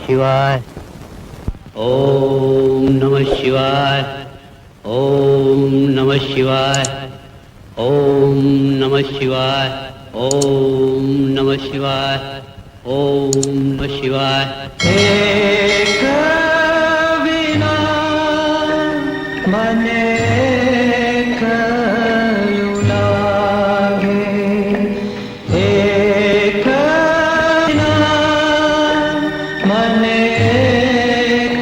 શિવાય. ઓમ નમઃ શિવાય. ઓમ નમઃ શિવાય. ઓમ નમઃ શિવાય. ઓમ નમઃ શિવાય. ઓમ નમઃ શિવાય. એક વિના મને કયું લાગે, એક વિના મને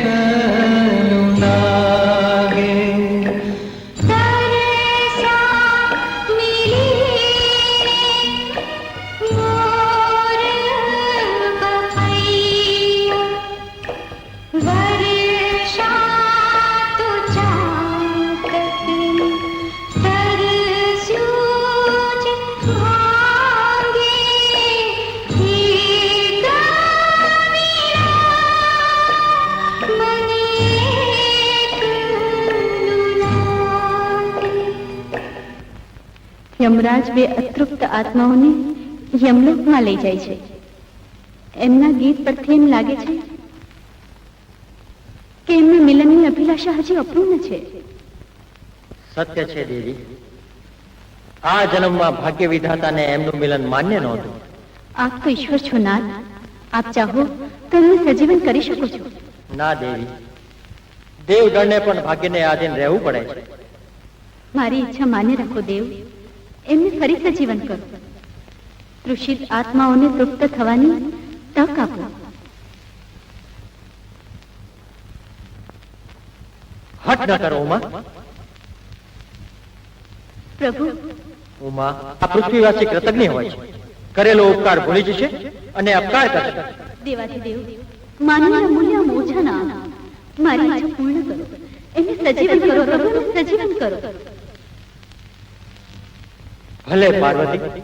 કયું લાગે. યમરાજ બે અતૃપ્ત આત્માઓને યમલોકમાં લઈ જાય છે. એમના ગીત પરથી એમ લાગે છે કે એમના મિલનની અભિલાષા હજી અપૂર્ણ છે. સત્ય છે દેવી, આ જન્મમાં ભાગ્ય વિધાતાને એમનું મિલન માન્ય નહોતું. આપ તો ઈશ્વર છો નાથ, આપ ચાહો તો એમને સજીવન કરી શકો છો. ના દેવી, દેવગણને પણ ભાગ્યને આધીન રહેવું પડે છે. મારી ઈચ્છા માન્ય રાખો દેવ, એમને ફરી સજીવન કરો. તૃષિત આત્માઓને તૃપ્ત થવાની તક આપો. હઠ ન કરો ઉમા. પ્રભુ, ઉમા, આ પૃથ્વીવાસી કૃતજ્ઞ હોય છે, કરેલો ઉપકાર ભૂલી જશે અને અપકાર કરશે. દેવાધિદેવ, માનવીના મૂલ્ય ઓછા ના આપો. મારી ઈચ્છા પૂર્ણ કરો, એમને સજીવન કરો પ્રભુ, એમને સજીવન કરો. ભલે પાર્વતી.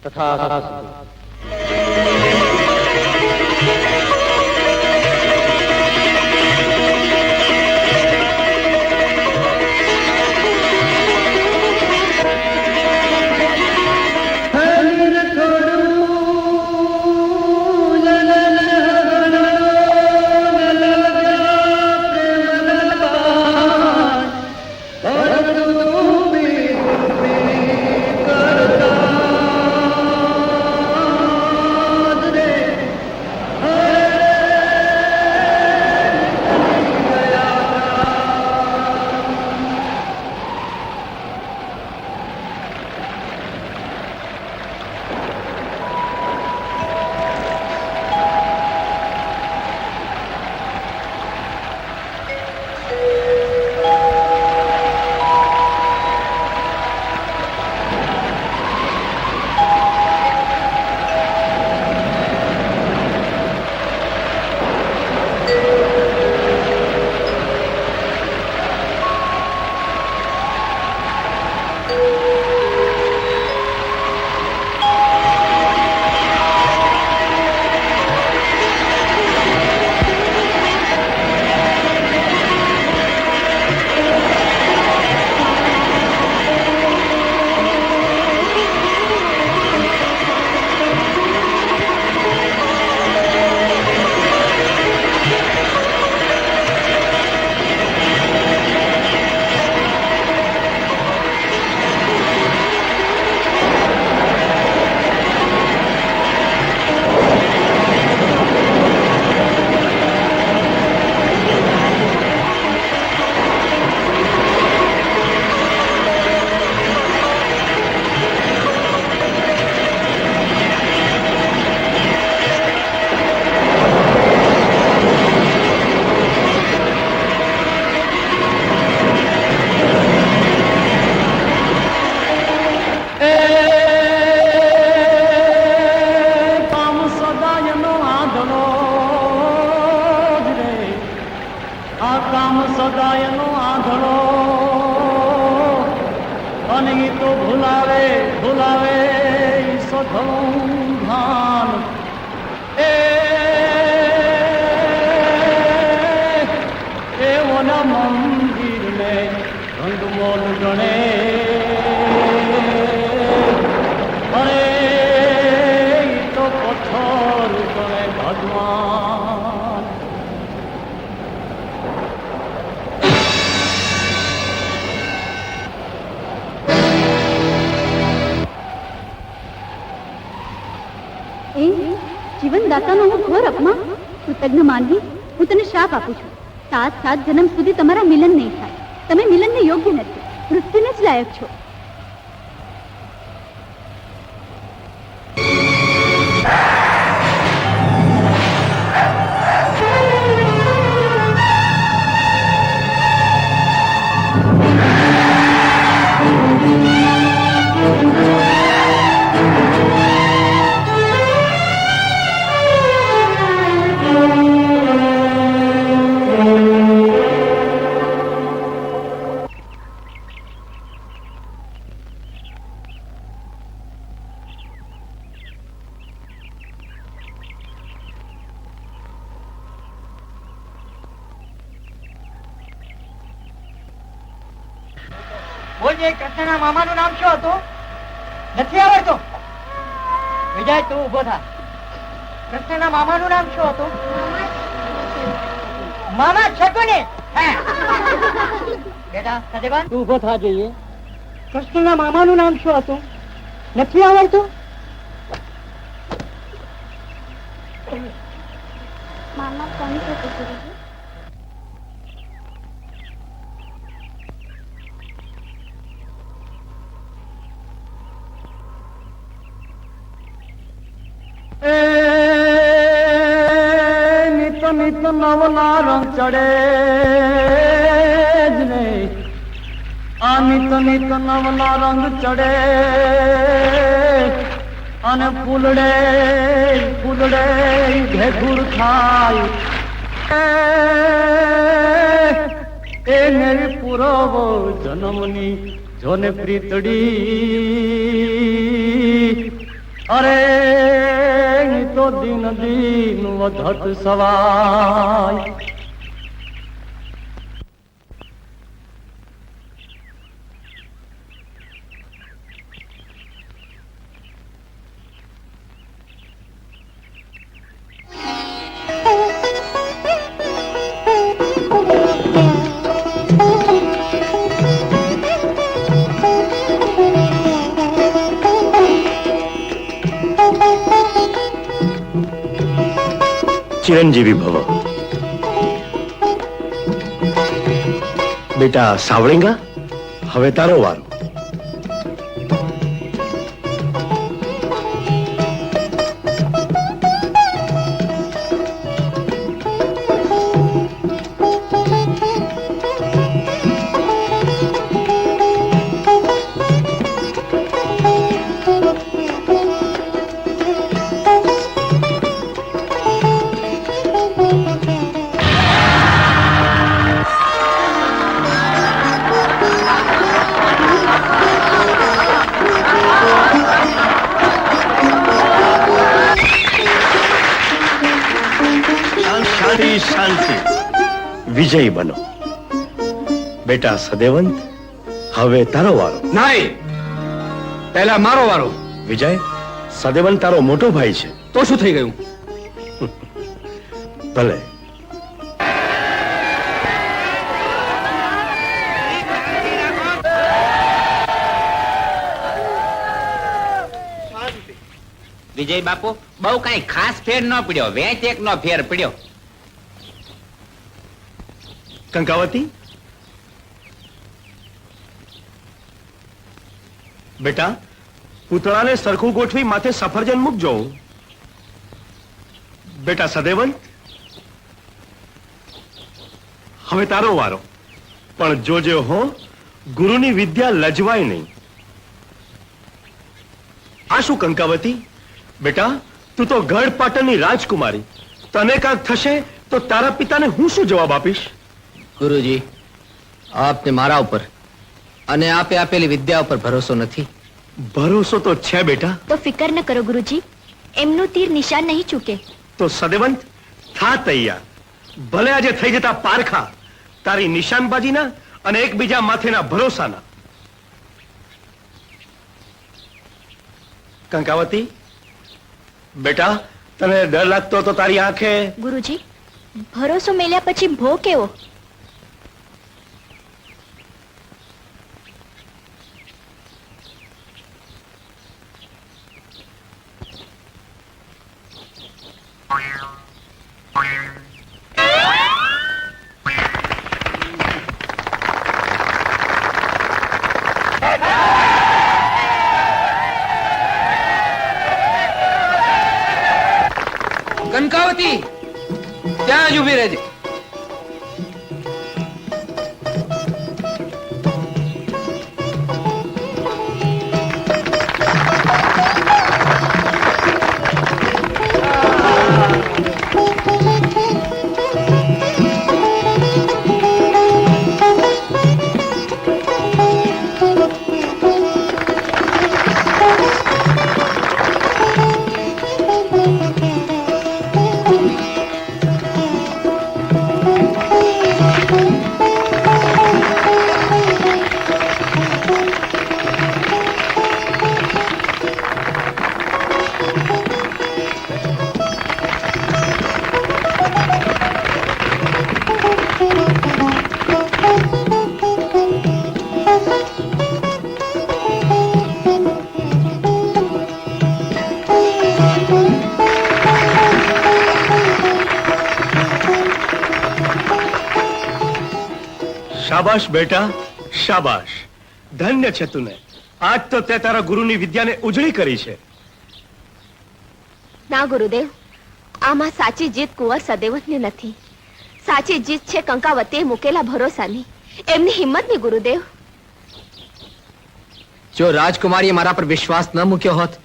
તથાસ્તુ. મંદિર ને રંગમોલ ગણે પથ્થર કરે ભગવાન. એ જીવનદાતાનો હું ઘોર અપમાન. કૃતજ્ઞ માનવી, હું તને શાપ આપું છું. 7 જન્મ સુધી તમારા મિલન નહીં થાય. તમે મિલનને યોગ્ય નથી, મૃત્યુને જ લાયક છો. બોલજે, કૃષ્ણના મામાનું નામ શું હતું? નથી આવડતું? વિજય, તું ઉભો થા. કૃષ્ણના મામાનું નામ શું હતું? મામા શકુની. બેટા સદેવાન, તું ઉભો થા જોઈએ. કૃષ્ણના મામાનું નામ શું હતું? નથી આવડતું? મામા કોણ છે ગુરુજી? નિત નિત નવલા રંગ ચડે જ ને, આ નિત નિત નવલા રંગ ચડે અને ફૂલડે ફૂલડે ભેગુર થાય. એ મેરી પૂરવો જન્મની જોને પ્રીતડી, અરે તો દિન દિન વધત સવાય. ચિરંજીવી ભવ. બેટા સાવળેંગા, હવે તારો વારો. શાંતિ, વિજયી બનો. બેટા સદેવંત, હવે તારો વારો. નહીં, પહેલા મારો વારો. વિજય, સદેવંત તારો મોટો ભાઈ છે. તો શું થઈ ગયું? ભલે. વિજય બાપુ, બહુ કઈ ખાસ ફેર ન પડ્યો, વેચ એક નો ફેર પડ્યો. કંકાવતી, બેટા પૂતળાને સરખું ગોઠવી માથે સફરજન મૂકજો. બેટા સદેવંત, હવે તારો વારો. પણ જોજે હો, ગુરુની વિદ્યા લજવાય નહીં. આ શું કંકાવતી? બેટા તું તો ગઢ પાટણની રાજકુમારી. તને કાંક થશે તો તારા પિતાને હું શું જવાબ આપીશ? ગુરુજી, આપને મારા ઉપર અને આપે આપેલી વિદ્યા ઉપર ભરોસો નથી. ભરોસો તો છે બેટા. તો ફિકર ન કરો ગુરુજી, એમનું તીર નિશાન નહીં ચૂકે. તો સદેવંત, થા તૈયાર. ભલે આજે થઈ જતા પારખા તારી નિશાનબાજીના અને એકબીજા માથેના ભરોસાના. કંકાવતી, બેટા તને ડર લાગતો તો તારી આંખે ગુરુજી, ભરોસો મેલ્યા પછી ભો કેવો? કનકાવતી, ત્યાં જ ઊભી રહેજે. શાબાશ બેટા, શાબાશ. ધન્ય છે તુને. આજ તો તે તારા ગુરુની વિદ્યાને ઉજળી કરી છે. ના ગુરુદેવ, આમાં સાચી જીત કુંવર સદેવતની નથી. સાચી જીત છે કંકાવતીએ મૂકેલા ભરોસાની, એમની હિંમતની. ગુરુદેવ, જો રાજકુમારીએ મારા પર વિશ્વાસ ન મૂક્યો હોત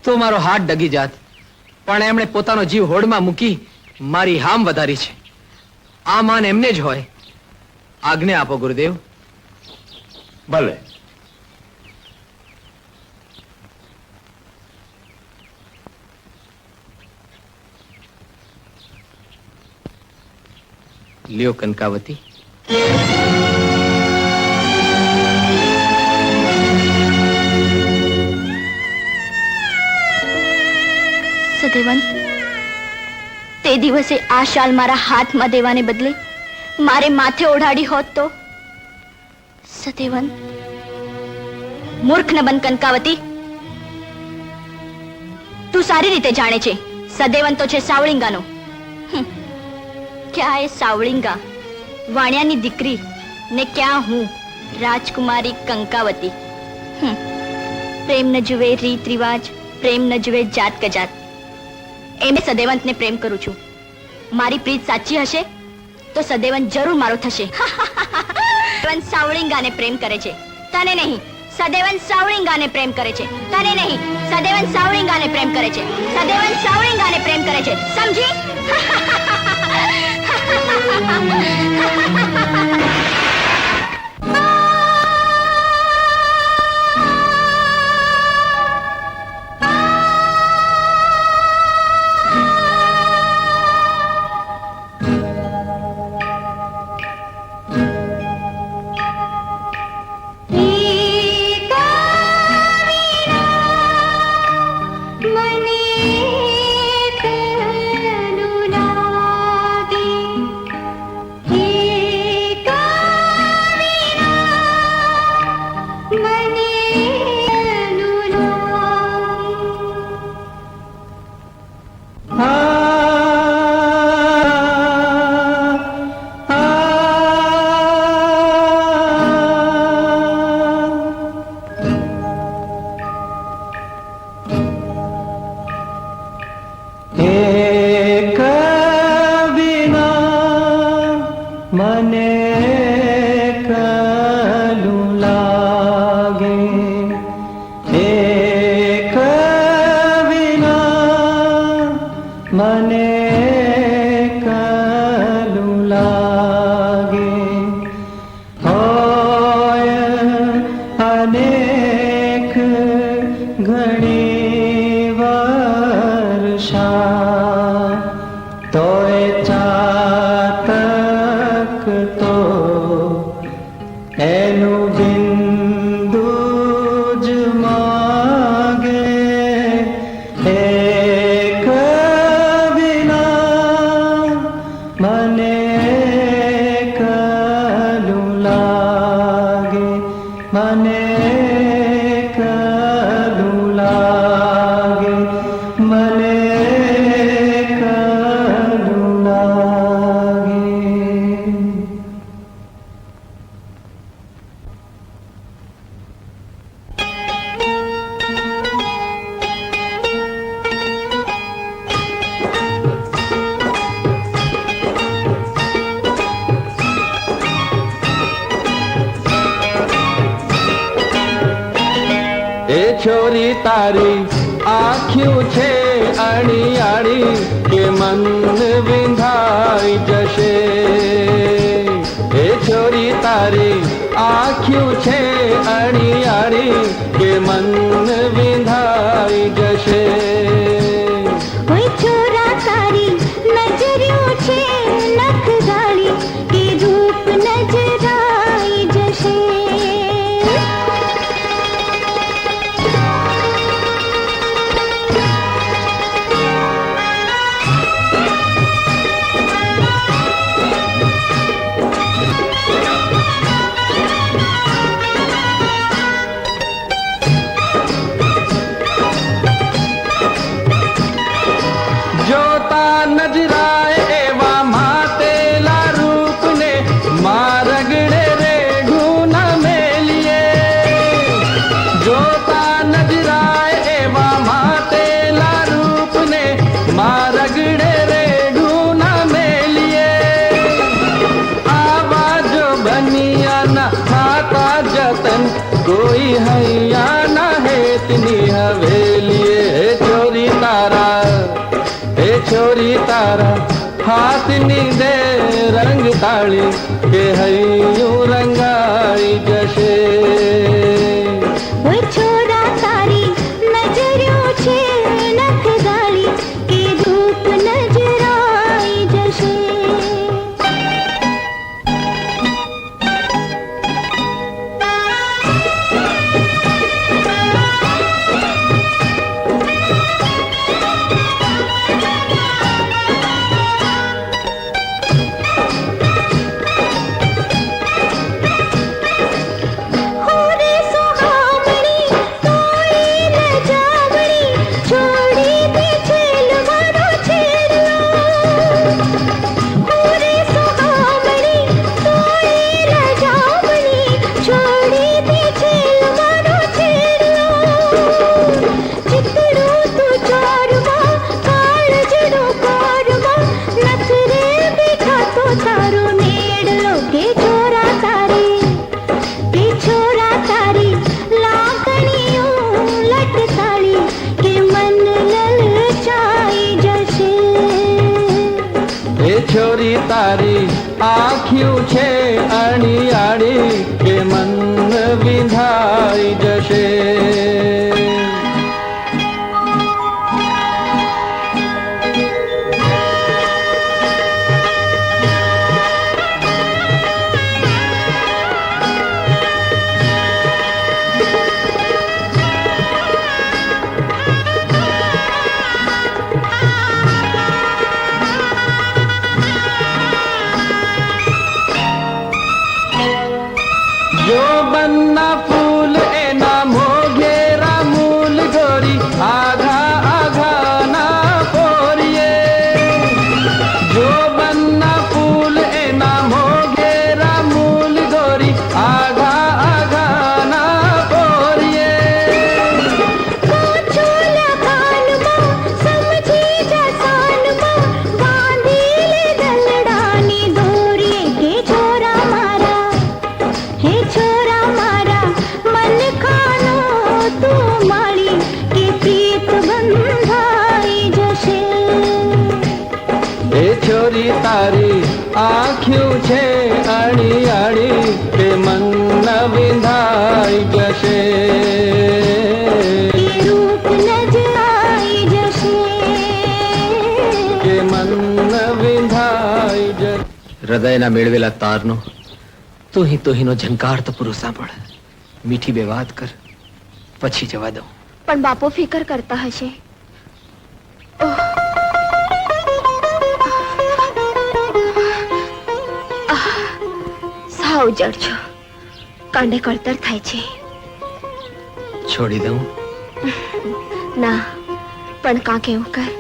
તો મારો હાથ ડગી જાત, પણ એમણે પોતાનો જીવ હોડમાં મૂકી મારી હામ વધારી છે. આ માન એમને જ હોય. આજ્ઞા આપો ગુરુદેવ. ભલે. લ્યો કનકાવતી. સદેવન, તે દિવસે આ શાલ મારા હાથમાં દેવાને બદલે મારે માથે ઓઢાડી હોત તો? સદેવન, મૂર્ખ ન બન કંકાવતી. તું સારી રીતે જાણે છે સદેવન તો છે સાવળિંગાનો. ક્યાં એ સાવળિંગા વાણિયાની દીકરી ને ક્યાં હું રાજકુમારી કંકાવતી. પ્રેમ ન જુએ રીત રિવાજ, પ્રેમ ન જુએ જાત કજાત. એમે સદેવંતને પ્રેમ કરું છું. મારી પ્રીત સાચી હશે તો સદેવન જરૂર મારો થશે. સદેવન સાવળિંગાને પ્રેમ કરે છે, તને નહીં. સદેવન સાવળિંગાને પ્રેમ કરે છે, તને નહીં. સદેવન સાવળિંગાને પ્રેમ કરે છે, સદેવન સાવળિંગાને પ્રેમ કરે છે. સમજી? છોરી તારી આંખ્યું છે આડી આડી કે મન વિંધાઈ જશે એ છોરી તારી આંખ્યું છે આડી આડી કે મન વિંધાઈ જશે ઓય છોરા તારી નજરિયો છે નખ ગાળી કે રૂપ નજરાઈ જશે જોતા નજરાય એવા માતેલા રૂપને મારગડે રેઢું ન મેલીએ જોતા નજરાય એવા માતેલા રૂપને મારગડે રેઢું ન મેલીએ આવા જો બનિયાના ખાતા જતન કોઈ હૈયા ના હેતની હવેલીએ ચોરી તારા એ છોરી તારા હાથની દે રંગ તાળી કે હૈયું રંગાઈ જશે ઓય છોરા તારી નજરિયો છે નખ ગાળી કે રૂપ નજરાઈ જશે હોરે સુહામણી તોય ન જાવણી છોડી દે છેલ મારો છેડલો હોરે સુહામણી તોય ન જાવણી છોડી દે છેલ મારો છેડલો ચિતડું તું ચોરમાં કાળજડો કોરમાં નખરે બેઠા તો તારો નેડલો કે છોરા તારી કે છોરા તારી લાગણીઓ લટકાળી કે મન લલચાઈ જશે એ છોરી તારી આંખ્યું છે આડી આડી કે મન વિંધાઈ જશે જો બન્ના ફૂલ એના મોઘેરા મૂલ ગોરી આઘા આઘા ના પોરીએ જો બન્ના ફૂલ એના મોઘેરા મૂલ ગોરી આઘા આઘા ના પોરીએ કોચોલા કાનમાં સમજી જા સાનમાં બાંધી લે દલડાની દોરીએ કે છોરા મારા હે છોરા મારા મન ખાનો તું માળી કે પ્રીત બંધાઈ જશે એ છોરી તારી આંખ્યું છે આડી આડી કે મન વિંધાઈ જશે કે રૂપ નજરાઈ જશે કે મન વિંધાઈ જશે હૃદયના મેળવેલા તારનો તુહીનો ઝંકાર તો પૂરો સાંભળ મીઠી બે વાત કર પછી જવા દઉં પણ બાપો ફિકર કરતા હશે ઓહ. આહ. સાવ જડ છો કાંડે કળતર થાય છે છોડી દઉં ના પણ કાંક એવું કર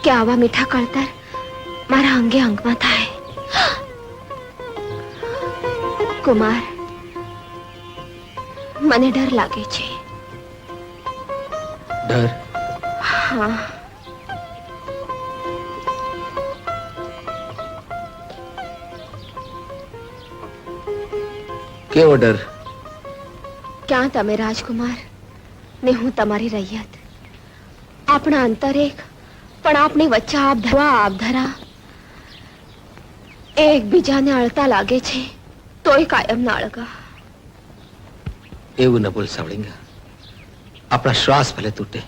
કે આવા મીઠા કળતર મારા અંગે અંગમાં થાય કુમાર મને ડર લાગે છે ડર હા કેવો ડર ક્યાં તમે રાજકુમાર ને હું તમારી રૈયત. આપણા અંતર એક, પણ આપણી વચ્ચે આબધરા એકબીજાને અળતા લાગે છે, તોય કાયમ ના અળગા. એવું ન બોલ સાવળિંગા. આપણા શ્વાસ ભલે તૂટે,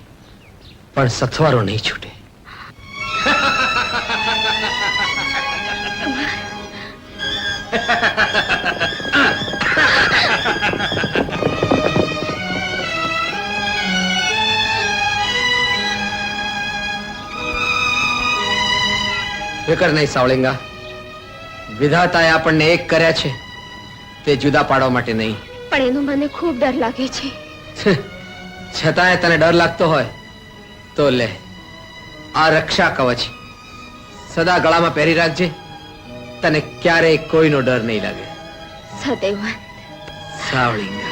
પણ સથવારો નહીં છૂટે. ફિકર નહીં સાવળિંગા. વિધાતાએ આપણને એક કર્યા છે, તે જુદા પાડવા માટે નહીં. પણ એનો મને ખૂબ ડર લાગે છે. છતાંય તને ડર લાગતો હોય તો લે આ રક્ષા કવચ, સદા ગળામાં પહેરી રાખજે. તને ક્યારેય કોઈનો ડર નહીં લાગે. સદૈવન સાવળિંગા.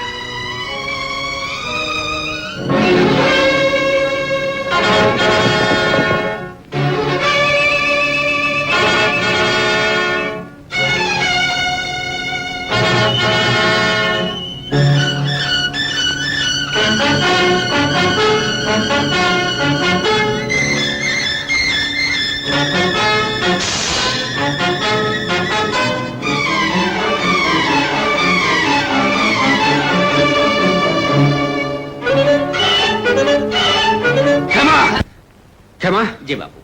ખેમા, જી બાપુ.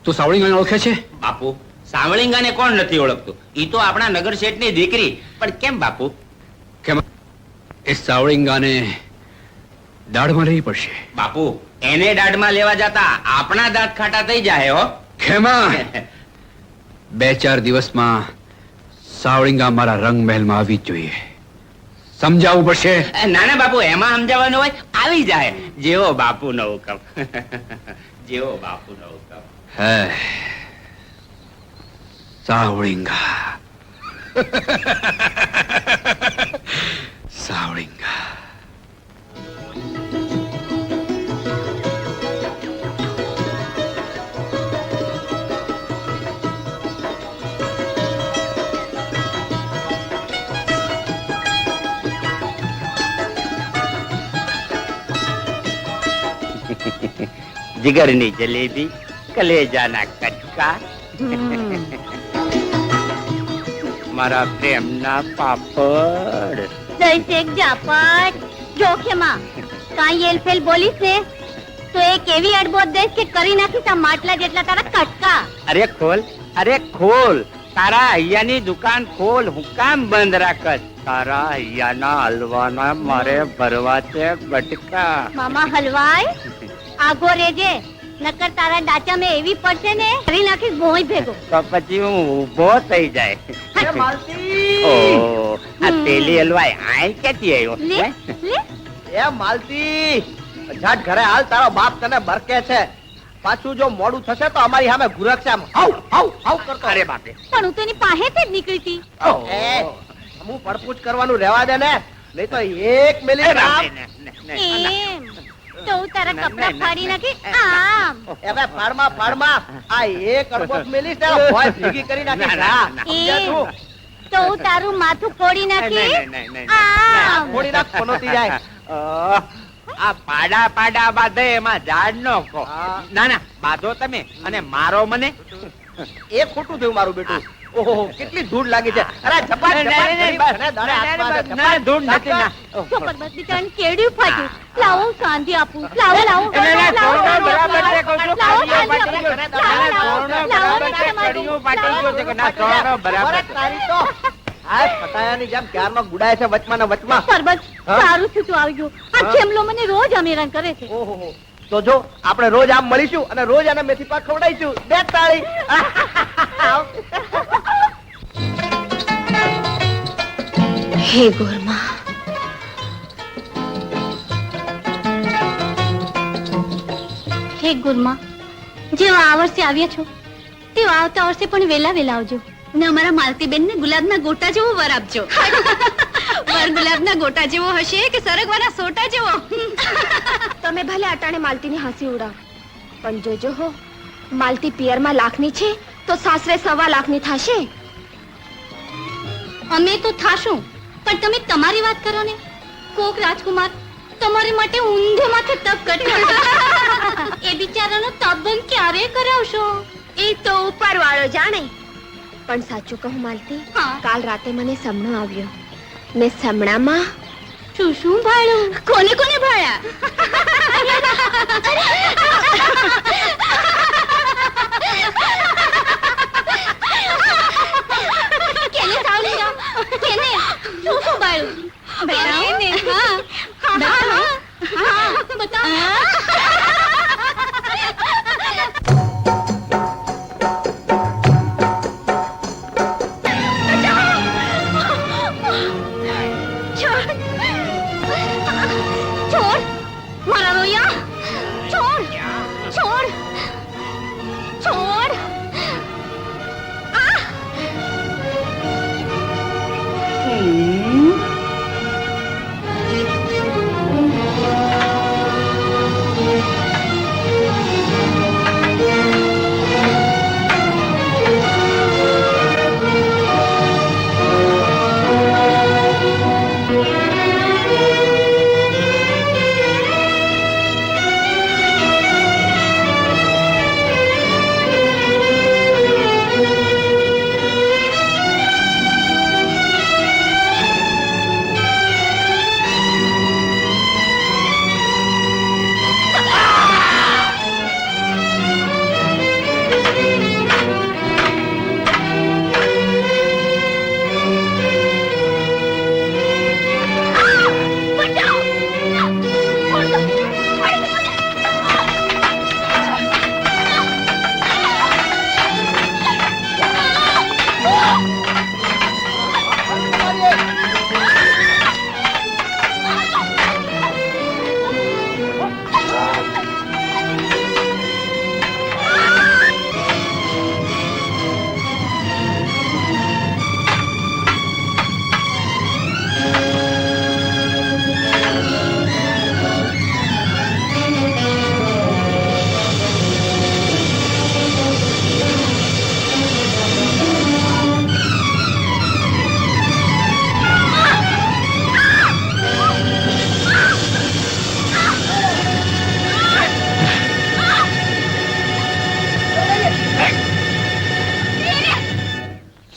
તું સાવળિંગાને ઓળખે છે? બાપુ, સાવળિંગાને કોણ નથી ઓળખતું? ઈ તો આપણા નગર શેઠની દીકરી. પણ કેમ બાપુ? ખેમા, એ સાવળિંગાને દાઢમાં લેવી પડશે. બાપુ, એને દાઢમાં લેવા જતા આપણા દાંત ખાટા થઈ જાય હો. ખેમા, 2-4 દિવસમાં સાવળિંગા મારા રંગમહેલમાં આવી જ જોઈએ. સમજાવવું પડશે. ના ના બાપુ, એમાં સમજાવવાનું હોય આવી જાય. જેવો બાપુ નો હુકમ. જેવો બાપુ નો હુકમ. હે સાવળિંગા. સાવળિંગા. જીગરની જલેબી, કલેજાના કટકા, મારા પ્રેમના પાપડ. જૈસે એક ઝાપટ. જો ખેમા, કાંઈ એલફેલ બોલીશ ને તો એક એવી અડબોત દઈશ કે કરી નાખીશ આ માટલા જેટલા તારા કટકા. અરે ખોલ, અરે ખોલ. તારા હૈયાની દુકાન ખોલ. હું કામ બંધ રાખત? તારા હૈયાના હલવાના મારે ભરવા છે બટકા. મામા હલવાય આગો રેજે, નકર તારા ડાચા મેં એવી પડશે ને કરી નાખીશ ભોંય ભેગો. તો પછી હું ઊભો થઈ જાય. ઓહ, આ તેલી હલવાય આય ક્યાંથી આવ્યો? લે લે એ માલતી, ઝાટ ઘરે હાલ, તારો બાપ તને બરકે છે. પાછું જો મોડું થશે તો અમારી સામે ગુરકશે. આમ હાવ હાવ હાવ કરતો. અરે બાપે, પણ હું તો એની પાસેથી જ નીકળી હું પડપૂછ કરવાનું રહેવા દે ને, નહીં તો એક મિનિટ એમ તો હું તારા કપડા ફાડી નાખી આમ. હવે ફાડમાં આ એક અડબોત મિલીશ તારો ભોય ભેગી કરી નાખીશ. હા, સમજ્યા તું? તો હું તારું માથું ફોડી નાખી આમ. થોડી રાત પનોતી જાય. આ પાડા પાડા બાંધે એમાં ઝાડ નો કો. ના ના, બાંધો તમે અને મારો મને. એ ખોટું થયું મારું બેટું. ઓહો, કેટલી ધૂળ લાગી છે. અરે ઝપાટ ધૂળ નથી ના. ચોપર બસ બિચારાને કેડિયું ફાટ્યું. લાવો સાંજે આપું. લાવો લાવો ગુડાય છે વચમાં ને વચમાં. સરબત સારું થયું તું આવી ગયું. આ ખેમલો મને રોજ અમેરાન કરે છે. ઓહો, તો જો આપણે રોજ આમ મળીશું અને રોજ આને મેથી પાક ખવડાવીશું. બે તાળી. હે ગોરમા, હે ગુરમા, જેવા આ વર્ષે આવ્યા છો તેવા આવતા વર્ષે પણ વેલા વેલા આવજો ને અમારા માલતીબેન ને ગુલાબના ગોટા જેવો વર આપજો. વર ગુલાબના ગોટા જેવો હશે કે સરગવાના સોટા જેવો? તમે ભલે અટાણે માલતીની હાંસી ઉડાવ, પણ જોજો હો, માલતી પિયરમાં લાખની છે તો સાસરે 1.25 લાખની થશે. અમે તો થાશું, પણ તમે તમારી વાત કરો ને. કોક રાજકુમાર તમારી માટે ઊંધે માથે તપ કટ્યો. એ બિચારાનો તપ બંધ ક્યારે કરાવશો? એ તો ઉપરવાળો જાણે. પણ સાચું કહું માલતી, હા. કાલ રાતે મને સમણો આવ્યો ને સમણામાં શું શું ભાળ્યું? કોને કોને ભાળ્યા? કેને સાવલિયા? કેને? શું શું ભાળ્યું? બતાવો. હા. બતાવો. છોડ મારા રોયા. છોડ છોડ છોડ.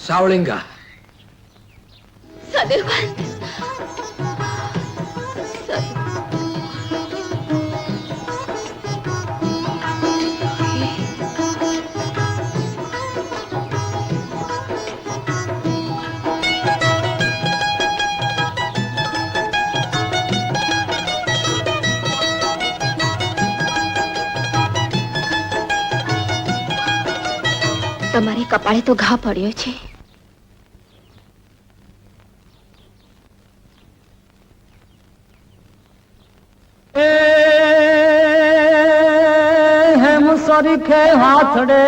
સાવલિંગા, સદેવન. તમારે કપાળે તો ઘા પડ્યો છે. સરીખે હાથડે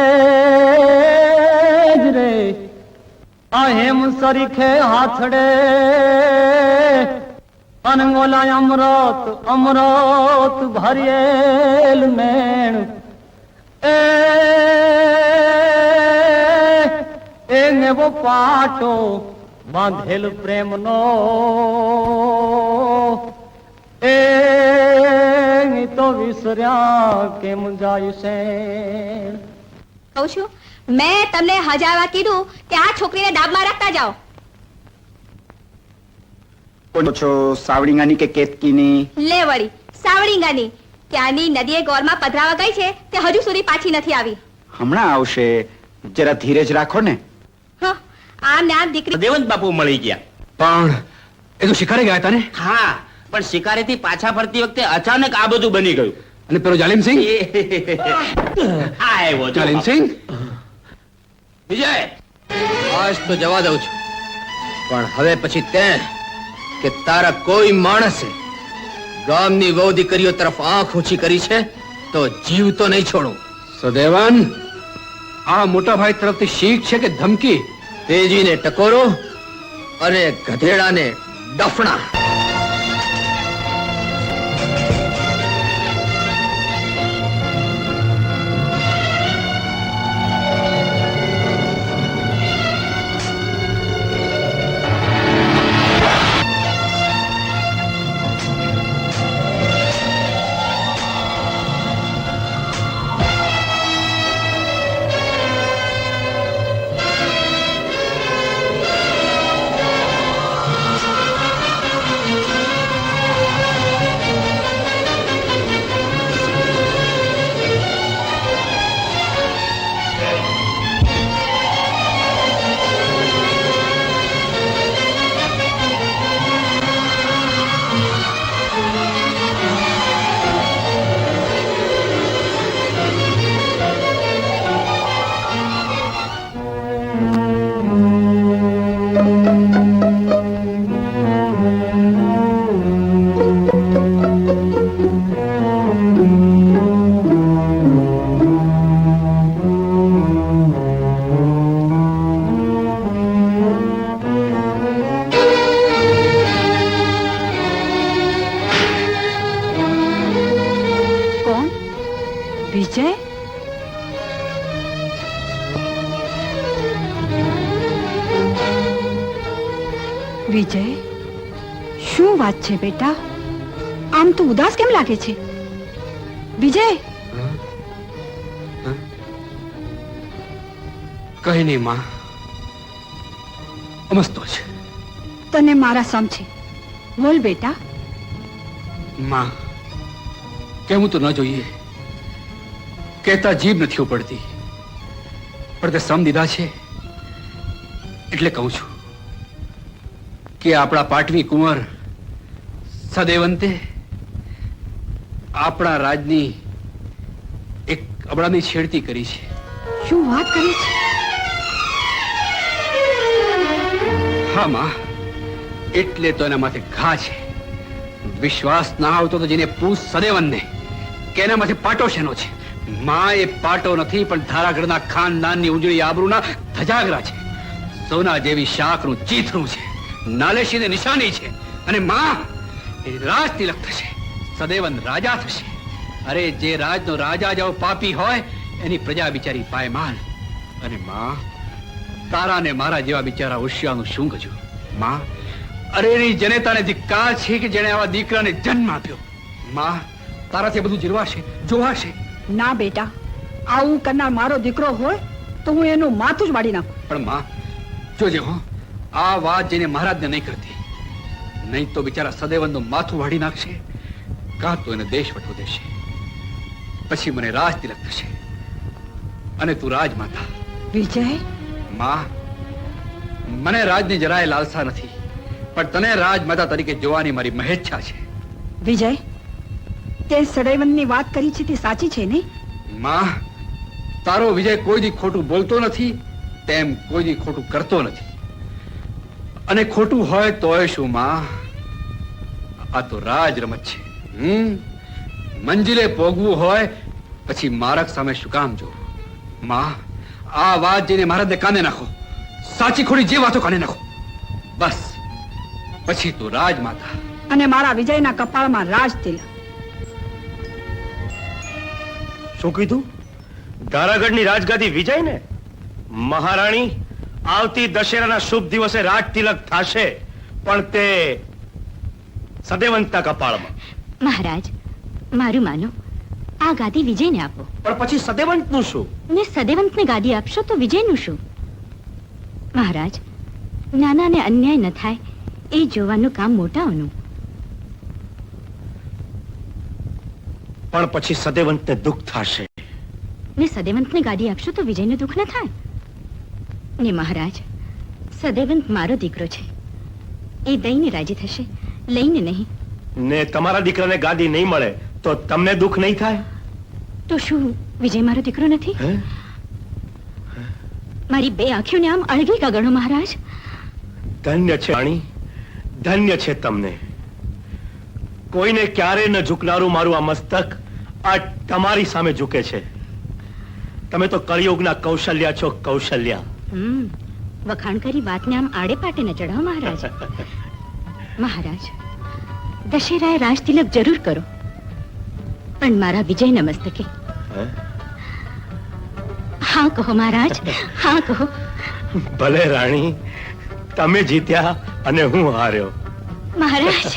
જ રે, હેમ સરીખે હાથડે અનંગોલા અમૃત અમૃત ભરેલ મેણ એવો પાટો બાંધેલ પ્રેમનો એ તો વિસર્યા કેમ જાય છે. કહું છું, મેં તમને 1000 વાર કીધું કે આ છોકરીને ડાબમાં રાખતા જાઓ. છો સાવડિંગાની કે કેતકીની? લે વળી સાવળીંગાની. ત્યાંની નદીએ ગોરમાં પધરાવા ગઈ છે તે હજુ સુધી પાછી નથી આવી. હમણાં આવશે, જરા ધીરજ રાખો ને. હ, આમ ને આમ દીકરી દેવંત બાપુ મળી ગયા. પણ એ તો શિકારે ગયા હતા ને? હા, પણ શિકારેથી પાછા ફરતી વખતે અચાનક આ બધું બની ગયું. અને પેલો જાલિમસિંહ? આવ્યો જાલિમસિંહ, વિજય, આજ તો જવા દઉં છું, પણ હવે પછી તે કે તારા કોઈ માણસે ગામની વહુ દીકરીઓ તરફ આંખ ઊંચી કરી છે તો જીવ તો નહીં છોડું. સદેવન, આ મોટા ભાઈ તરફથી શીખ છે કે ધમકી? તેજીને ટકોરો અને ગધેડાને ડફણા. કોણ? વિજય? વિજય, શું વાત છે બેટા? આમ તો ઉદાસ કેમ લાગે છે? વિજય! કઈ નહીં માં, અમસ્તો છે. તને મારા સમ છે. બોલ બેટા. માં, કહેવું તો ન જોઈએ, કહેતા જીભ નથી ઉપડતી, પણ તે સમ દીધા છે એટલે કહું છું કે આપણા પાટવી કુંવર સદેવંતે આપણા રાજની એક અબળાની છેડતી કરી છે. શું વાત કરે છે? હા માં, એટલે તો એના માથે ઘા છે. વિશ્વાસ ના આવતો તો જેને પૂછ સદેવનને કે એના માથે પાટો શેનો છે. માં, એ પાટો નથી પણ ધારાગઢના ખાનદાનની ઉજળી આબરૂના ધજાગરા છે. સોના જેવી શાકનું ચીથરું છે, નાલેશીની નિશાની છે. અને માં, એ રાજ તિલક થશે, સદેવન રાજા થશે. અરે, જે રાજનો રાજા જેવો પાપી હોય એની પ્રજા બિચારી પાયમાલ. અને માં, તારા ને મારા જેવા બિચારા હોશિયારનું શું ગજું? માં, અરે એની જનેતાને ધિક્કાર છે કે જેણે આવા દીકરાને જન્મ આપ્યો. માં, તારાથી બધું જીરવાશે, જોવાશે. ના બેટા, આવું કરનાર મારો દીકરો હોય તો હું એનું માથું જ વાળી નાખું. પણ માં, જોજે હો, આ વાત જઈને મહારાજને નહીં કરતી, નહીં તો બિચારા સદેવનનું માથું વાળી નાખશે, કાં તો એને દેશ વટવો દેશે. પછી મને રાજ તિલક થશે અને તું રાજમાતા. વિજય! માં, મને રાજની જરાય લાલસા નથી, પણ તને રાજમાતા તરીકે જોવાની મારી મહેચ્છા છે. વિજય, તે સડેવનની વાત કરી છે તે સાચી છે ને? માં, તારો વિજય કોઈ દી ખોટું બોલતો નથી, તેમ કોઈ દી ખોટું કરતો નથી. અને ખોટું હોય તોય શું માં, આ તો રાજ રમત છે. મંજિલે પોગવું હોય પછી મારક સામે શું કામ જોવું? માં, આ વાત જઈને મહારાજને કાને નાખો, સાચી ખોટી જે વાતો કાને નાખો, બસ પછી તું રાજમાતા. અને મારા વિજયના કપાળમાં રાજ તિલક. શું કીધું? ધારાગઢની રાજગાદી વિજય ને? મહારાણી, આવતી દશેરાના શુભ દિવસે રાજ તિલક થશે, પણ તે સદેવંતના કપાળમાં. મહારાજ, મારું માનો, આ ગાદી વિજયને આપો. પણ પછી સદેવંતનું શું? ને સદેવંતને ગાદી આપશો તો વિજયનું શું? મહારાજ, નાનાને અન્યાય ન થાય એ જોવાનું કામ મોટાઓનું. પણ પછી સદેવંતને દુઃખ થશે. ને સદેવંતને ગાદી આપશો તો વિજયને દુઃખ ન થાય. ને મહારાજ, સદેવંત મારો દીકરો છે, એ દઈને રાજી થશે, લઈને નહીં. ને તમારા દીકરાને ગાદી નહીં મળે તો તમને દુઃખ નહીં થાય? તો શું વિજય મારો દીકરો નથી? મારી બે આંખોને આમ અળગી કા ગણો મહારાજ. ધન્ય છે રાણી, ધન્ય છે તમને. કોઈને ક્યારે ન ઝૂકનારું મારું આ મસ્તક આ તમારી સામે ઝૂકે છે. તમે તો કળિયુગના કૌશલ્યા છો, કૌશલ્યા. વખાણ કરી વાતને આમ આડે પાટે ન ચડાવો મહારાજ. મહારાજ, દશેરાએ રાજ તિલક જરૂર કરો, પણ મારા વિજયના મસ્તકે. હા કહો મહારાજ, હા કહો. ભલે રાણી, તમે જીત્યા અને હું હાર્યો. મહારાજ,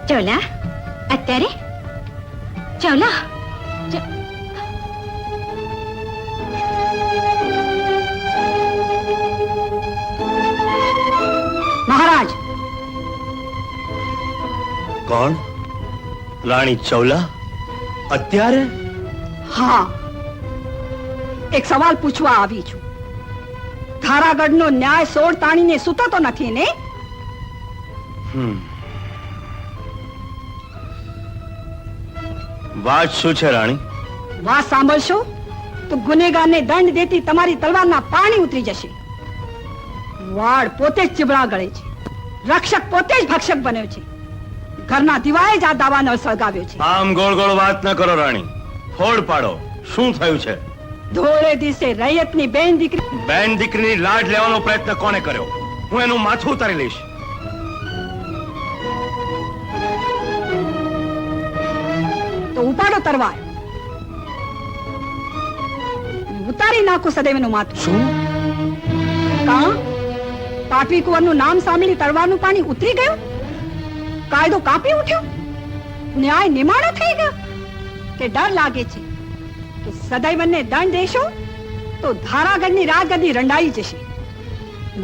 ચોલા અત્યારે ચોલા મહારાજ. કોણ? રાણી ચૌલા? અત્યારે? હા, એક સવાલ પૂછવા આવી છું. ધારાગઢનો ન્યાય સોળ તાણીને સૂતો તો નથી ને? વાત શું છે રાણી? વાત સાંભળશો તો ગુનેગારને દંડ દેતી તમારી તલવારના પાણી ઉતરી જશે. વાળ પોતે જ ચીબડા ગળે છે, રક્ષક પોતે જ ભક્ષક બન્યો છે. ઘરના દિવાએ જ આ દાવાનો સળગાવ્યો છે. આમ ગોળ ગોળ વાત ન કરો રાણી, ફોડ પાડો. શું થયું છે? ધોળે દિવસે રૈયતની બેન દીકરી બેન દીકરીની લાડ લેવાનો પ્રયત્ન કોણે કર્યો? હું એનું માથું ઉતારી લઈશ. તો ઉપાડો તરવાર, ઉતારી નાખો સદૈવનું માથું. શું? કા પાટવી કુંવરનું નામ સાંભળી તલવારનું પાણી ઉતરી ગયું? કાયદો કાપી ઉઠ્યો? ન્યાય નિમાણો થઈ ગયો? કે ડર લાગે છે કે સદૈવને દંડ દેશો તો ધારાગઢની રાજગદ્દી રંડાઈ જશે?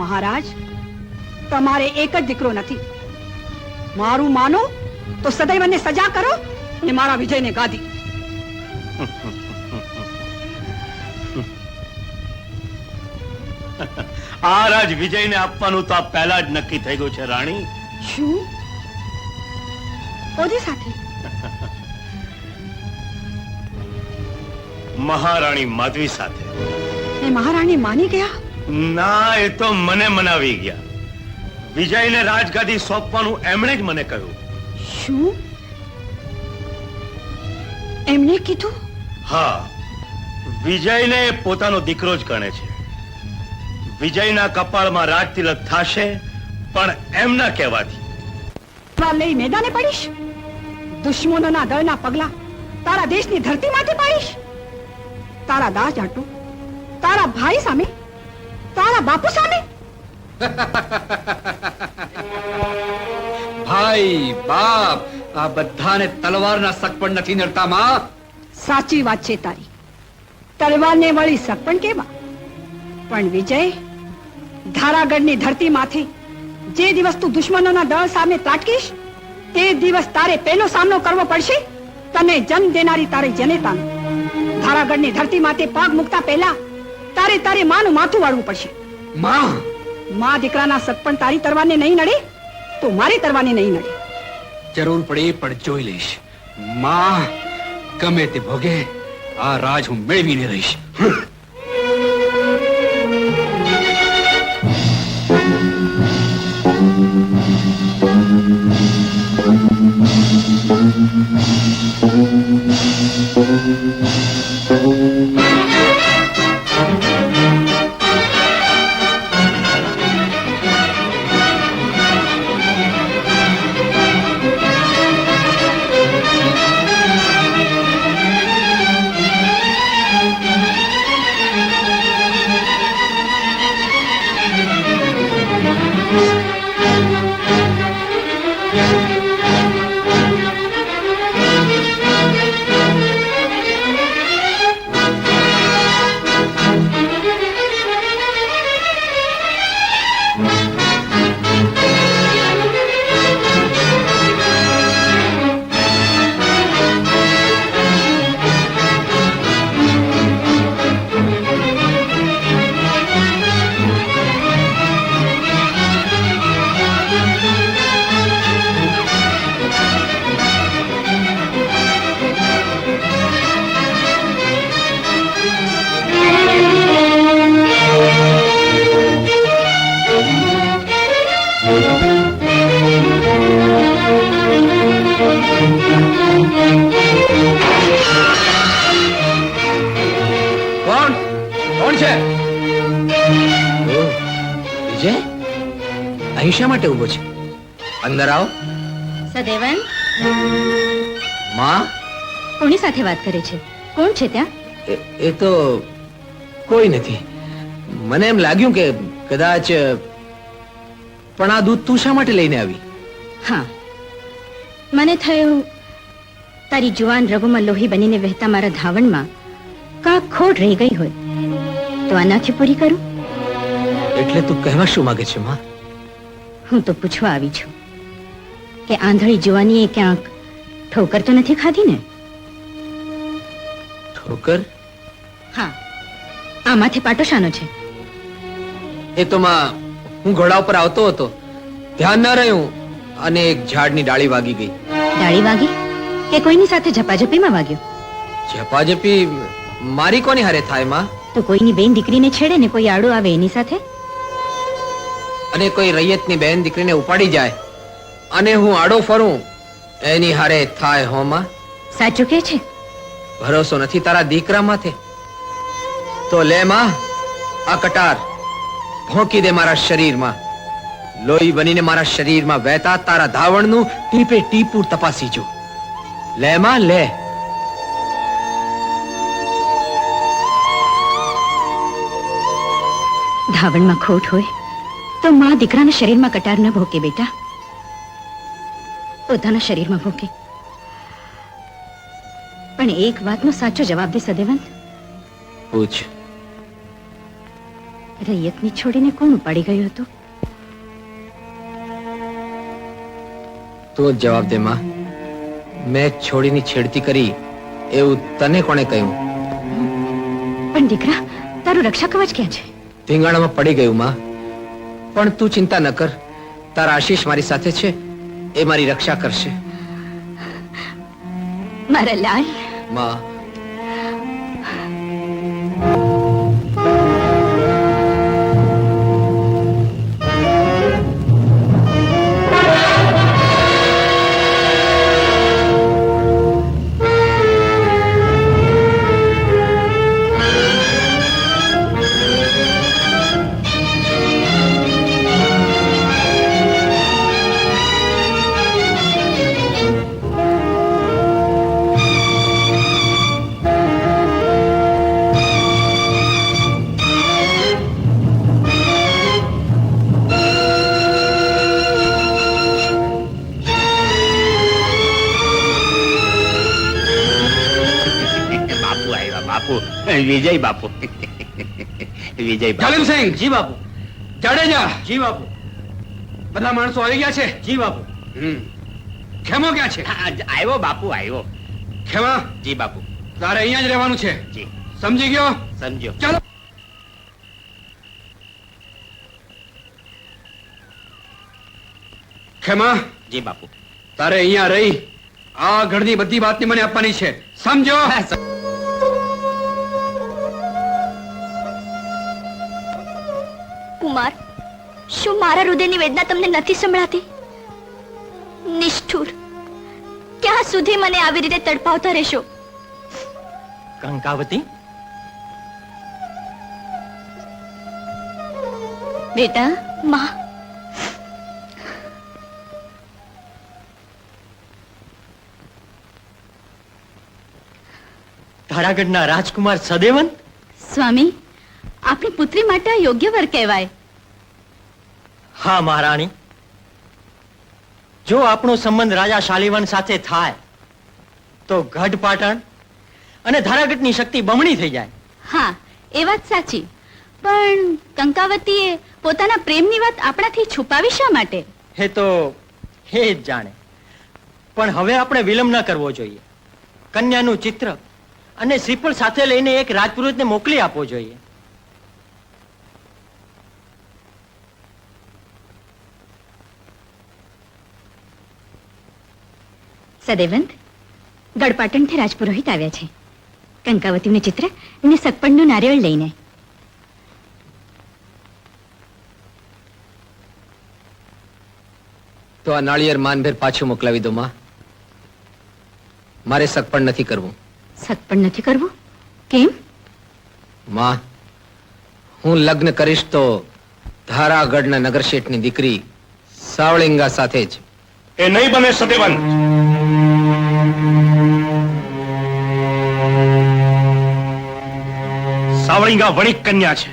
મહારાજ, તમારે એક જ દીકરો નથી. મારું માનો તો સદૈવને સજા કરો અને મારા વિજયને ગાદી. આ રાજ વિજયને આપવાનું તો આ પહેલા જ નક્કી થઈ ગયું છે રાણી. શું? કોની સાથે? મહારાણી માધવી સાથે. એ મહારાણી માની ગયા? ના, એ તો મને મનાવી ગયા. વિજયને રાજગાદી સોંપવાનું એમણે જ મને કહ્યું. શું એમને કીધું? હા, વિજયને પોતાનો દીકરો જ ગણે છે. વિજયના કપાળમાં રાજ તિલક થશે, પણ એમના કહેવાથી. લઈ મેદાને પડીશ? દુશ્મનોના દળના પગલા તારા દેશની ધરતીમાંથી પાડીશ? તારા દાસ જાટું, તારા ભાઈ સામે, તારા બાપુ સામે? ભાઈ બાપ આ બધાને તલવારના સગપણ નથી નડતા માં. સાચી વાત છે તારી. તલવારને વળી સગપણ કેવા? પણ વિજય, ધારાગઢની ધરતીમાંથી જે દિવસ તું દુશ્મનોના દળ સામે ત્રાટકીશ, તે દિવસ તારે પેલો સામનો કરવો પડશે તને જન્મ દેનારી તારી જનેતાનો. ધારાગઢની ધરતીમાંથી પગ મૂકતા પહેલા તારે તારી માનું માથું વાળવું પડશે. માં દીકરાના સગપણ તારી તરવારને નહીં નડે તો મારી તરવારને નહીં નડે. જરૂર પડે પણ જોઈ લઈશ માં. ગમે તે ભોગે આ રાજ હું મેળવીને રહીશ. અહીં શા માટે ઉભો છે? અંદર આવો. સદેવન, માં કોની સાથે વાત કરે છે? કોણ છે ત્યાં? એ તો કોઈ નથી. મને એમ લાગ્યું કે કદાચ. પણ આ દૂધ તું શા માટે લઈને આવી? હા, મને થયું તારી જુવાન રગોમાં લોહી બનીને વહેતા મારા ધાવણમાં કાંક ખોટ રહી ગઈ હોય તો આનાથી પૂરી કરું. એટલે તું કહેવા શું માંગે છે માં? હું તો પૂછવા આવી છું કે આંધળી જુવાનીએ ક્યાંક ઠોકર તો નથી ખાધી ને? ઠોકર? હા, આ માથે પાટો શાનો છે? એ તો માં હું ઘોડા ઉપર આવતો હતો, ધ્યાન ન રહ્યું અને એક ઝાડની ડાળી વાગી ગઈ. ડાળી વાગી? કે કોઈની સાથે ઝપાઝપીમાં વાગ્યો? ઝપાઝપી મારી કોની હારે થાય માં? તો કોઈની બેન દીકરીને છેડે ને કોઈ આડો આવે એની સાથે? અને કોઈ રૈયતની બેન દીકરીને ઉપાડી જાય અને હું આડો ફરું એની હારે થાય હો માં? સાચું કે છે? ભરોસો નથી તારા દીકરા માથે? તો લે માં, આ કટાર ભોંકી દે મારા શરીરમાં. લોહી બનીને મારા શરીરમાં વહેતા તારા ધાવણનું ટીપે ટીપું તપાસી જો. લે માં લે. ધાવણમાં ખોટ હોય તો માં દીકરાના શરીરમાં કટાર ન ભોકે બેટા, પોતાના શરીરમાં ભોકે. પણ એક વાતનો સાચો જવાબ દે સદેવંત. પૂછ. રૈયતની છોડીને કોણ ઉપાડી ગયું હતું? તું જ જવાબ દે માં. મેં છોડીની છેડતી કરી એવું તને કોણે કહ્યું? પણ દીકરા, તારું રક્ષા કવચ ક્યાં છે? ધીંગાણામાં પડી ગયું માં. પણ તું ચિંતા ન કર, તારા આશીષ મારી સાથે છે, એ મારી રક્ષા કરશે. મારા લાલ. માં, વિજય બાપુ. વિજય બાપુ. જાલિમસિંહ. જી બાપુ. જાડેજા. જી બાપુ. બધા માણસો આવી ગયા છે? જી બાપુ. ખેમો ક્યાં છે? આવ્યો બાપુ, આવ્યો. ખેમા, જી બાપુ. તારે અહીંયા જ રહેવાનું છે. જી. સમજી ગયો? સમજ્યો. ચાલો. ખેમા, જી બાપુ. તારે અહીંયા રહી આ ઘરની બધી વાતની મને આપવાની છે, સમજો? કુમાર, શું મારા હૃદયની વેદના તમને નથી સંભળાતી? નિષ્ઠુર, ક્યાં સુધી મને આવી રીતે તડપાવતા રહેશો? કંકાવતી, બેટા, માં, ધારાગઢના રાજકુમાર સદેવંત. સ્વામી, આપણી પુત્રી માટે આ યોગ્ય વર કહેવાય. હા મહારાણી, જો આપણો સંબંધ રાજા શાલિવન સાથે થાય તો ગઢ પાટણ અને ધારાગઢની શક્તિ બમણી થઈ જાય. હા, એ વાત સાચી. પણ કંકાવતીએ પોતાના પ્રેમની વાત આપણાથી છુપાવી શા માટે? હે તો હે જ જાણે. પણ હવે આપણે વિલંબ ન કરવો જોઈએ. કન્યાનું ચિત્ર અને શ્રીફળ સાથે લઈને એક રાજપુરોહિતને મોકલી આપવો જોઈએ. સદેવંત, ગઢપાટણથી રાજપુરોહિત આવ્યા છે. કંકાવતીનું ચિત્ર અને સગપણનું નારિયેળ લઈને. તો આ નાળિયેર માનભેર પાછું મોકલાવી દો માં. મારે સગપણ નથી કરવું. સગપણ નથી કરવું? કેમ? માં, હું લગ્ન કરીશ તો ધારાગઢના નગરશેઠની દીકરી સાવળિંગા સાથે જ. એ નહીં બને સદેવંત. સાવળિંગા વણિક કન્યા છે.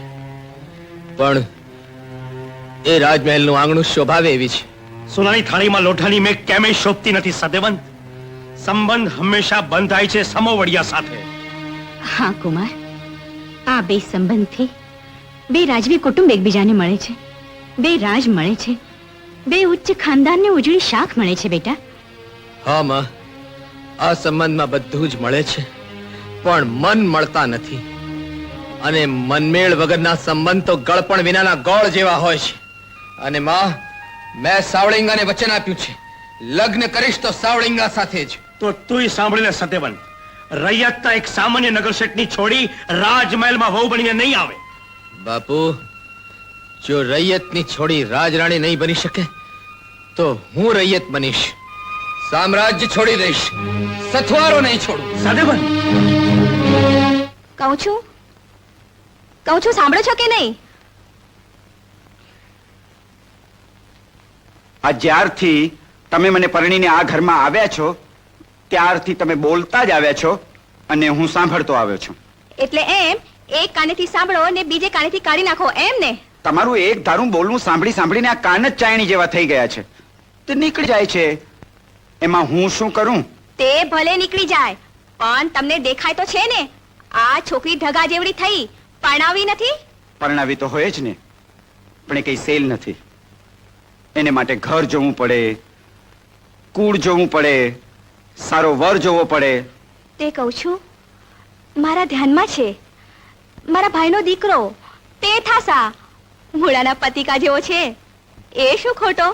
પણ એ રાજમહેલનું આંગણું શોભાવે એવી છે. સોનાની થાળીમાં લોઢાની મેં કેમેય શોભતી નથી સદેવંત. સંબંધ હંમેશા બંધાય છે સમોવડિયા સાથે. હા કુમાર, આ બે સંબંધથી બે રાજવી કુટુંબ એકબીજાને મળે છે, બે રાજ મળે છે, બે ઉચ્ચ ખાનદાનને ઉજળી શાખ મળે છે. બેટા, હા માં, આ સંબંધમાં બધું જ મળે છે, પણ મન મળતા નથી. અને મનમેળ વગરના સંબંધ તો ગળપણ વિનાના ગોળ જેવા હોય છે. અને માં, મેં સાવળિંગાને વચન આપ્યું છે, લગ્ન કરીશ તો સાવળિંગા સાથે જ. તો તુંય સાંભળીને સત્યવન, રૈયતના એક સામાન્ય નગરશેઠની છોડી રાજમહેલમાં વહુ બનીને નહીં આવે. બાપુ, જો રૈયતની છોડી રાજરાણી નહીં બની શકે તો હું રૈયત બનીશ. સામ્રાજ્ય છોડી દઈશ, સથવારો નહીં છોડું. સત્યવન, કહું છું સાંભળો છો કે નહીં? આ જ્યારથી તમે મને પરણીને આ ઘરમાં આવ્યા છો ત્યારથી તમે બોલતા જ આવ્યા છો અને હું સાંભળતો આવ્યો છું. એટલે એમ એક કાનેથી સાંભળો અને બીજે કાનેથી કાઢી નાખો, એમ ને? તમારું એક ધારું બોલવું સાંભળી સાંભળીને આ કાન જ ચાયણી જેવા થઈ ગયા છે. તે નીકળી જાય છે, એમાં હું શું કરું? તે ભલે નીકળી જાય, પણ તમને દેખાય તો છે ને આ છોકરી ઢગા જેવડી થઈ, પરણાવી નથી? પરણાવી તો હોય જ ને, પણ એ કઈ સેલ નથી. એને માટે ઘર જોવું પડે, કુળ જોવું પડે, સારો વર જોવો પડે. તે કહું છું મારા ધ્યાનમાં છે, મારા ભાઈનો દીકરો તે થાસા મૂળાના પતિકા જેવો છે, એ શું ખોટો?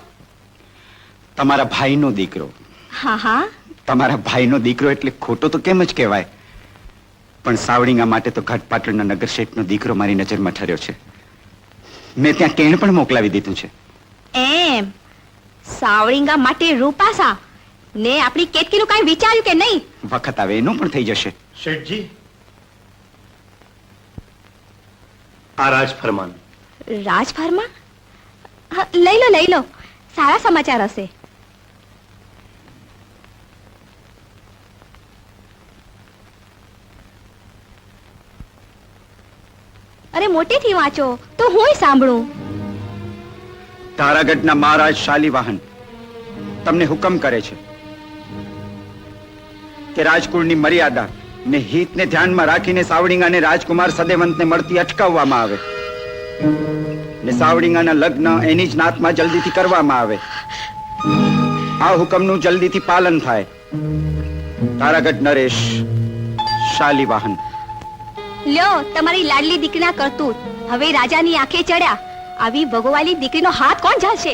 તમારા ભાઈનો દીકરો? હા હા, તમારા ભાઈનો દીકરો એટલે ખોટો તો કેમ જ કહેવાય. પણ સાવડીંગા માટે તો ઘાટપાટણના નગરશેઠનો દીકરો મારી નજરમાં ઠર્યો છે. મેં ત્યાં કેણ પણ મોકલાવી દીધું છે. એમ સાવળીંગા માટે રૂપાસા ને આપણી કેતકીનું કાંઈ વિચાર્યું કે નહીં? વખત આવે એનું પણ થઈ જશે. શેઠજી, આ રાજ ફરમાન. રાજભરમાં? હા, લઈ લો, સારા સમાચાર હશે. અરે મોટેથી વાંચો તો હુંય સાંભળું. તારાગઢના મહારાજ શાલીવાહન તમને હુકમ કરે છે કે રાજકુળની મર્યાદા ને હિતને ધ્યાનમાં રાખીને સાવડીંગાને રાજકુમાર સદેવંતને મળતી અટકાવવામાં આવે ને સાવડીંગાના લગ્ન એની જ નાતમાં જલ્દીથી કરવામાં આવે. આ હુકમનું જલ્દીથી પાલન થાય. તારાગઢ નરેશ શાલીવાહન. લ્યો તમારી લાડલી દીકરીના કરતૂત હવે રાજાની આંખે ચડ્યા. આવી ભગવાલી દીકરીનો હાથ કોણ ઝાલશે?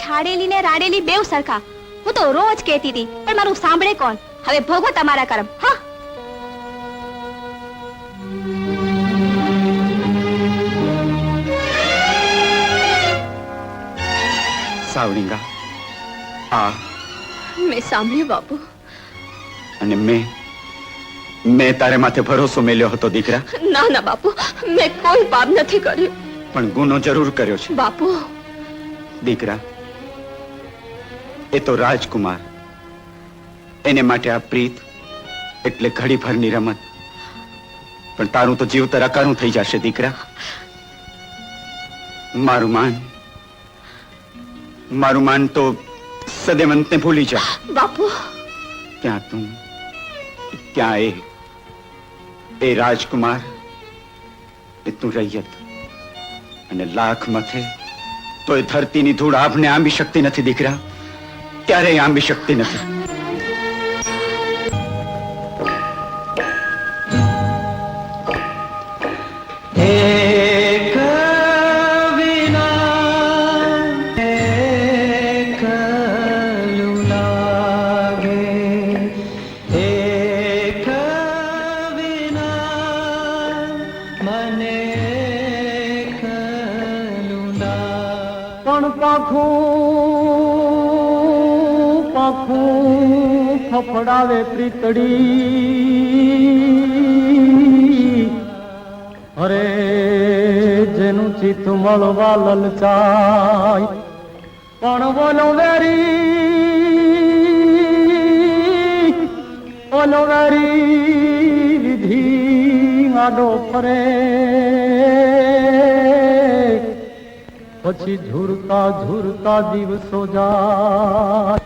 છાડેલી ને રાડેલી બેવ સરખા. હું તો રોજ કહેતી હતી, પણ મારું સાંભળે કોણ? હવે ભોગવો તમારા કર્મ. હા, સાવડીંગા, આ મેં સાંભળ્યું બાપુ. અને મેં તારે માથે ભરોસો મેલ્યો હતો દીકરા. ના બાપુ, મેં કોઈ પાપ નથી કર્યું. પણ ગુનો જરૂર કર્યો છે બાપુ. દીકરા, એ તો રાજકુમાર, એને માટે આ પ્રીત એટલે ઘડીભરની રમત. પણ તારું તો જીવતર અકારું થઈ જશે દીકરા. મારું માન તો સદેવંતને ભૂલી જા. બાપુ, ત્યાં તું, ત્યાં એ રાજકુમાર, એ તું રૈયત. અને લાખ મથે તો એ ધરતીની ધૂળ આભને આંબી શકતી નથી દીકરા, ક્યારેય આંબી શકતી નથી. એક વિના એકલું લાગે, એક વિના મને એકલું લાગે. પણ પાખું ફફડાવે પ્રીતડી. અરે જેનું ચિત્ત મળવા લલચાય, પણ બોલો વેરી વિધિ આડો ફરે. પછી ઝુરતા દિવસો જાય.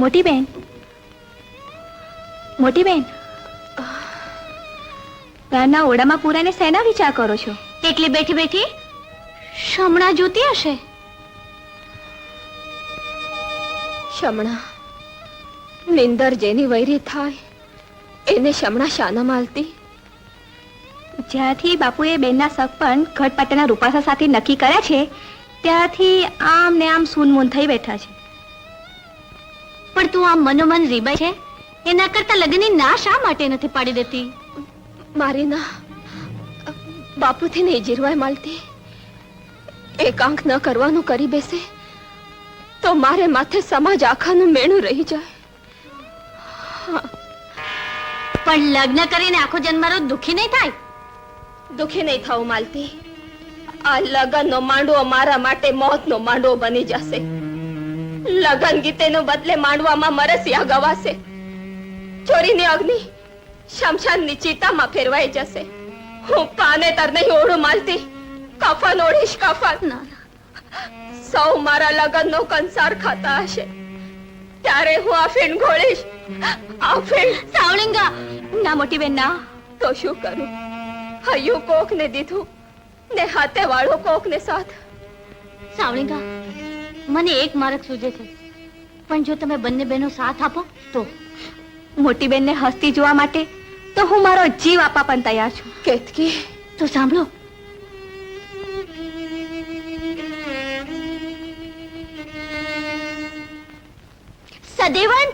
મોટી બેન, મોટી બેન, ઘરના ઓરડામાં પૂરાને શેના વિચાર કરો છો? કેટલી બેઠી બેઠી શમણા જોતી હશે. શમણા, નિંદર જેની વૈરી થાય એને શમણા શાના માલતી? જ્યાંથી બાપુએ બેનના સગપણ ઘટપાટાના રૂપાસા સાથે નક્કી કર્યા છે ત્યાંથી આમ ને આમ સૂનમૂન થઈ બેઠા છે. પણ તું આમ મનોમન રીબાઈ છે, એના કરતા લગ્નની ના શા માટે નથી પાડી દેતી? મારી ના બાપુથી નહીં જીરવાય માલતી. એકાંક ન કરવાનું કરી બેસે તો મારે માથે સમાજ આખાનું મેણું રહી જાય. પણ લગ્ન કરીને આખો જન્મારો દુખી નહીં થાય? દુખી નહીં થવું માલતી. આ લગનનો માંડવો મારા માટે મોતનો માંડવો બની જશે. લગન ગીતેનો બદલે માંડવામાં મરસિયા ગવાશે. ચોરીની અગ્નિ શમશાનની ચિતામાં ફેરવાઈ જશે. હું પાનેતર નહીં ઓઢું માલતી, કફન ઓઢીશ કફન. સૌ મારા લગનનો કંસાર ખાતા હશે ત્યારે હું અફીણ ઘોળીશ. અફીણ. સાવલિંગા, ના મોટી બેન ના. તો શું કરું? હૈયું કોક ને દીધું ને હાથે વાળો કોક ને સાથ. સાવલિંગા, મને એક માર્ગ સૂજે છે, પણ જો તમે બંને બહેનો સાથ આપો તો. મોટી બેનને હસતી જોવા માટે તો હું મારો જીવ આપવા પણ તૈયાર છું. કેતકી, તો સાંભળો. સદેવંત,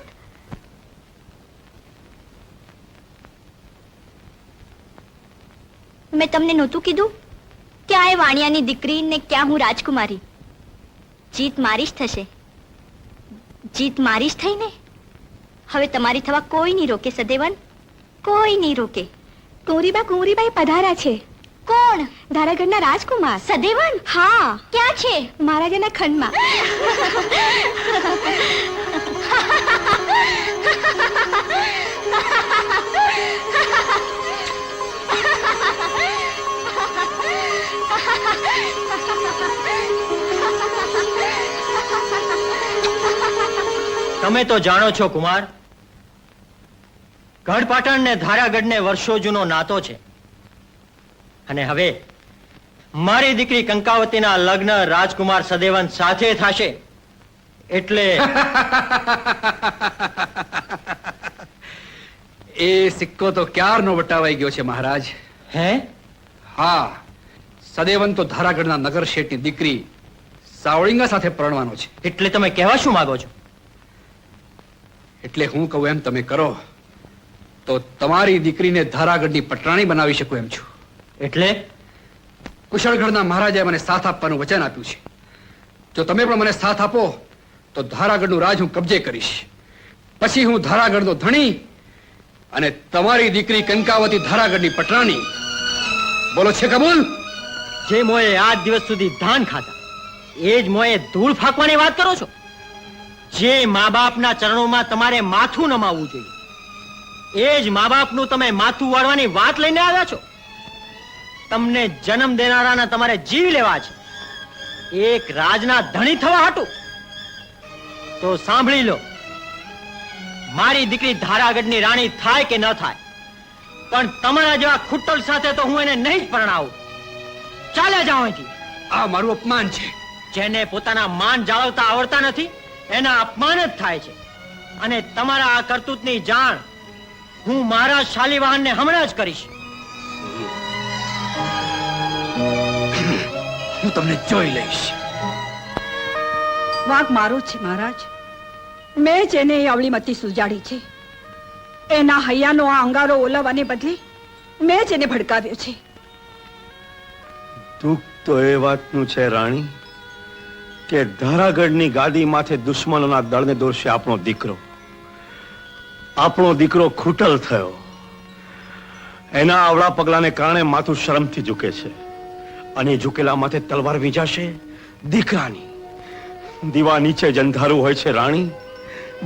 મેં તમને નહોતું કીધું ક્યાં એ વાણિયાની દીકરી ને ક્યાં હું રાજકુમારી? જીત મારી જ થશે. જીત મારી જ થઈ ને. હવે તમારી થવા કોઈ નહીં રોકે સદેવન, કોઈ નહીં રોકે. કુંવરીબાઈ પધાર્યા છે. કોણ? ધારાગઢના રાજકુમાર. સદેવન? હા. ક્યાં છે? મહારાજાના ખંડમાં. તમે તો જાણો છો કુમાર, ગઢપાટણ ને ધારાગઢ ને વર્ષો જૂનો નાતો છે. અને હવે મારી દીકરી કંકાવતીના લગ્ન રાજકુમાર સદેવન સાથે થશે એટલે એ સિક્કો તો ક્યારનો વટાવાઈ ગયો છે મહારાજ. હે? હા, સદેવન તો ધારાગઢના નગર શેઠની દીકરી સાવળિંગા સાથે પરણવાનો છે. એટલે તમે કહેવા શું માંગો છો? એટલે હું કહું એમ તમે કરો તો તમારી દીકરીને ધારાગઢની પટરાણી બનાવી શકું એમ છું. એટલે? કુશળગઢના મહારાજાએ મને સાથ આપવાનું વચન આપ્યું છે. જો તમે પણ મને સાથ આપો તો ધારાગઢનું રાજ હું કબજે કરીશ. પછી હું ધારાગઢનો ધણી અને તમારી દીકરી કંકાવતી ધારાગઢની પટરાણી. બોલો છે કબૂલ? જે મોએ આજ દિવસ સુધી ધાન ખાતા એ જ મોએ ધૂળ ફાંકવાની વાત કરો છો? જે મા બાપના ચરણોમાં તમારે માથું નમાવવું જોઈએ એ જ મા બાપનું તમે માથું વાળવાની વાત લઈને આવ્યા છો? તમને જન્મ દેનારાના તમારે જીવ લેવા છે, એક રાજના ધણી થવા હાટું? તો સાંભળી લો, મારી દીકરી ધારાગઢની રાણી થાય કે ન થાય, પણ તમારા જેવા ખુટ્ટલ સાથે તો હું એને નહીં જ પરણાવું. ચાલ્યા જાઓ અહીંથી. આ મારું અપમાન છે. જેને પોતાના માન જાળવતા આવડતા નથી એના અપમાન જ થાય છે. અને તમારા આ કરતૂતની જાણ હું મારા શાલીવાહનને હમણાં જ કરીશ. હું તમને જોઈ લઈશ. વાંક મારો છે મહારાજ. મેં જ એને એ અવળીમતી સુજાડી છે. એના હૈયાનો આ અંગારો ઓલવવાને બદલે મેં જ એને ભડકાવ્યો છે. દુઃખ તો એ વાતનું છે રાણી કે ધારાગઢની ગાદી માથે દુશ્મનોના દળને દોરશે આપણો દીકરો ખૂટલ થયો. એના આવડા પગલાને કારણે માથું શરમથી ઝૂકે છે અને ઝૂકેલા માથે તલવાર વીંજાશે દીકરાની. દીવા નીચે જ અંધારું હોય છે રાણી.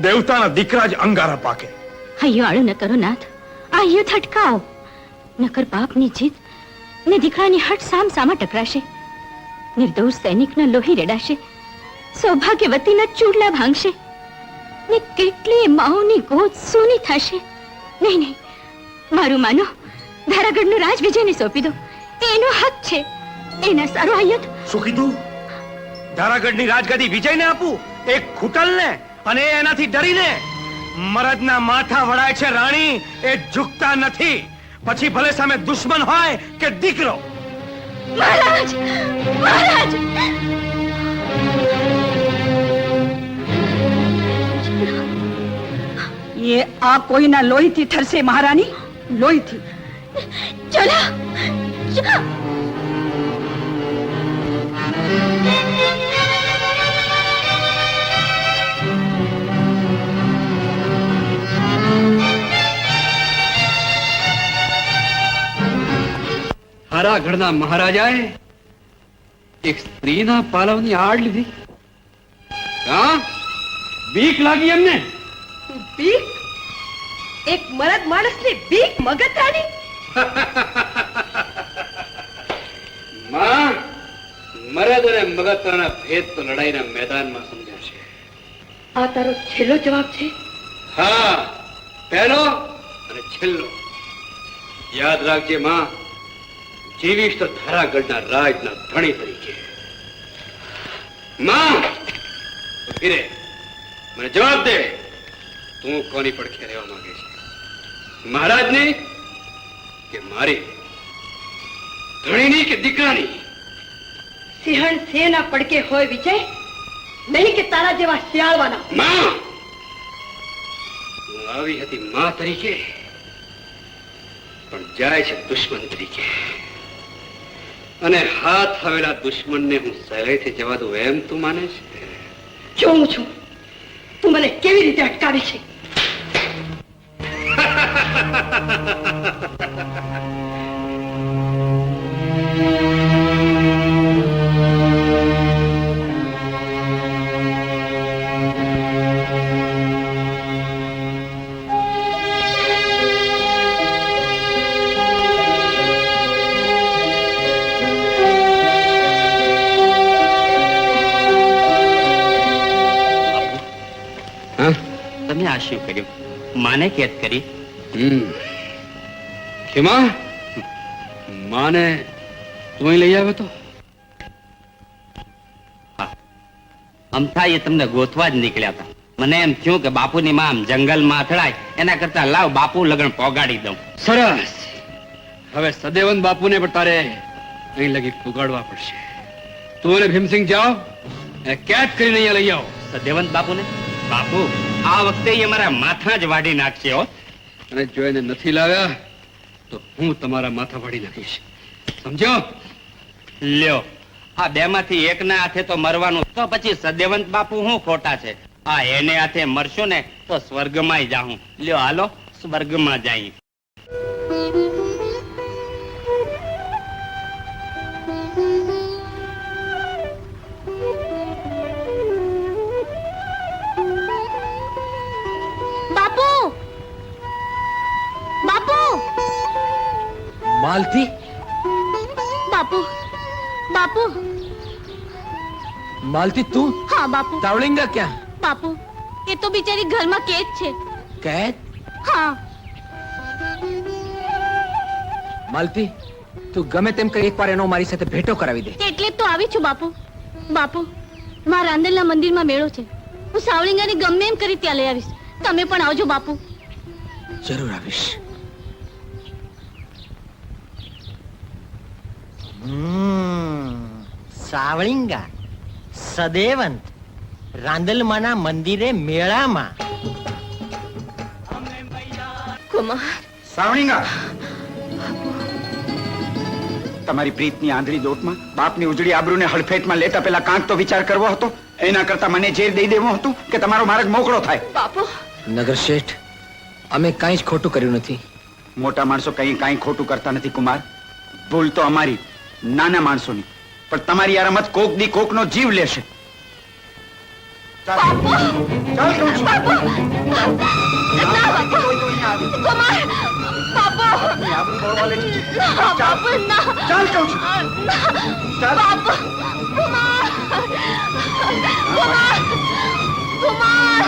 દેવતાના દીકરા જ અંગારા પાકે. હૈયો આળું ન કરો નાથ, આ યુદ્ધ અટકાવો. નકર બાપની જીત ને દીકરાની હટ સામ સામા ટકરાશે. નિર્દોષ સૈનિકના લોહી રેડાશે, સૌભાગ્યવતીના ચૂડલા ભાંગશે. ને કેટલી માઓની ગોદ સોની થશે. નહીં નહીં, મારું માનો, ધારાગઢનું રાજ વિજયને સોંપી દો. એનો હક છે. એના સારો આ યુદ્ધ. શું કીધું? ધારાગઢની રાજગાદી વિજયને આપું? એક ખૂટલને? અને એનાથી ડરીને? મરદના માથા વળાય છે રાણી, એ ઝૂકતા નથી. પછી ભલે સામે દુશ્મન હોય કે દીકરો. મહારાજ, મહારાજ! એ આ કોઈના લોહીથી ઠરશે મહારાણી, લોહીથી. ચલો, ચલો. ધારાગઢના મહારાજાએ એક સ્ત્રીના પાલવની આડ લીધી. હા, બીક લાગી એમને? બીક? એક મરદ માણસની બીક મગજરાણી? માં, મરદ અને મગતરાના ભેદ તો લડાઈના મેદાનમાં સમજાશે. આ તારો છેલ્લો જવાબ છે? હા, પહેલો અને છેલ્લો. યાદ રાખજે માં, જીવીશ તો ધારાગઢના રાજના ધણી તરીકે. માં, ઉભી રહે. મને જવાબ દે, તું કોની પડખે રહેવા માંગે છે? મહારાજની કે મારી? ધણીની કે દીકરાની? સિંહણ સેના પડકે હોય વિજય, નહીં કે તારા જેવા શિયાળવાના. માં, હું આવી હતી માં તરીકે, પણ જાય છે દુશ્મન તરીકે. અને હાથ આવેલા દુશ્મનને હું સહેલાઈથી જવા દઉં એમ તું માને છે? જોઉં છું તું મને કેવી રીતે અટકાવે છે. તમે આ શું કર્યું? માને કેદ કરી? ખેમા, માને તું લઈ આવ્યો તો? અમથા એ તમને ગોતવા જ નીકળ્યા હતા. મને એમ થયું કે બાપુની માં આમ જંગલમાં અથડાય, એના કરતા લાવ બાપુ લગન પોગાડી દઉં. સરસ. હવે સદેવન બાપુને પણ તારે અહીં લગી પુગાડવા પડશે. તું અને ભીમસિંહ જાઓ, એને કેદ કરીને અહીંયા લઈ આવો. સદેવંત બાપુને? બાપુ આ વખતે એ મારા માથા જ વાડી નાખશે હો. અને જો એને નથી લાવ્યા તો હું તમારા માથા વાડી નાખીશ. સમજો? લ્યો, આ બે માંથી એકના હાથે તો મરવાનું. તો પછી સદેવંત બાપુ હું ખોટા છે? આ એને હાથે મરશો ને તો સ્વર્ગમાં જાઉં. લ્યો હાલો, સ્વર્ગમાં જાય. બાપુ, બાપુ, માલતી? બાપુ, બાપુ. માલતી તું? હા બાપુ. તાવલિંગા ક્યાં? બાપુ, એ તો બિચારી ઘરમાં કેદ છે. કેદ? હા. માલતી, તું ગમે તેમ કરી એકવાર એનો મારી સાથે ભેટો કરાવી દે. એટલે જ તો આવી છું બાપુ. બાપુ, મારા રાંદલના મંદિરમાં મેળો છે. હું સાવલિંગાને ગમે એમ કરી ત્યાં લઈ આવીશ. તમે પણ આવજો બાપુ. જરૂર આવીશ. સાવલિંગા, સદેવંત, રાંદલમાના મંદિરે મેળામાં. કુમાર. સાવણીંગા, તમારી પ્રીતની આંધળી દોટમાં બાપની ઉજળી આબરૂને હડફેટમાં લેતા પેલા કાંક તો વિચાર કરવો હતો. એના કરતા મને ઝેર દઈ દેવું હતું કે તમારો માર્ગ મોકળો થાય. બાપુ. નગર શેઠ, અમે કાંઈ જ ખોટું કર્યું નથી. મોટા માણસો કાંઈ ખોટું કરતા નથી કુમાર. ભૂલ તો અમારી, નાના માણસોની. પણ તમારી આ રમત કોક દી કોકનો જીવ લેશે. ચાલ, ચાલ કહું છું. કુમાર, બાપુ. આપની આબરૂ બળવા લે છે. બાપુ, ના. ચાલ કહું છું. ચાલ. બાપુ, કુમાર, કુમાર. રાજકુમાર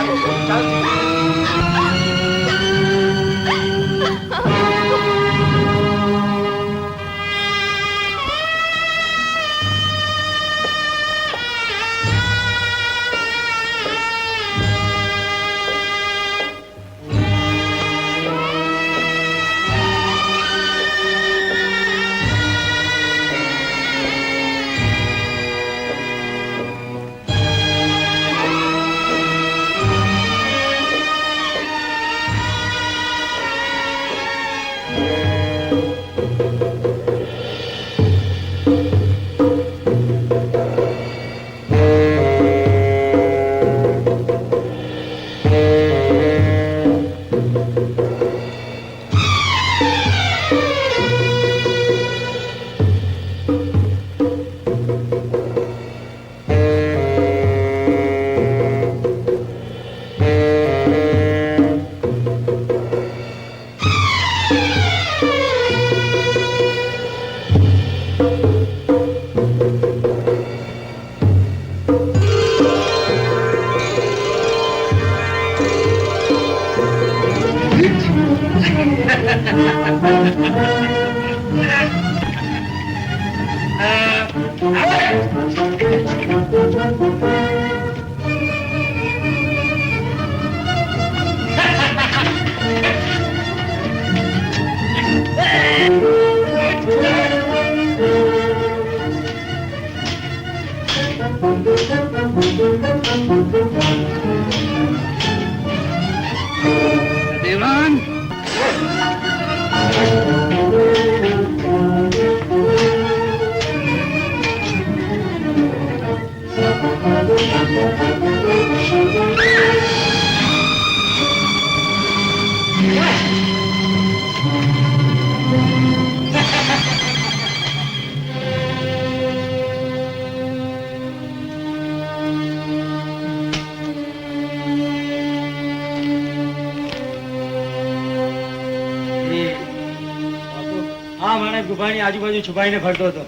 આ માણસ ગુફાની આજુબાજુ છુપાઈને ફરતો હતો.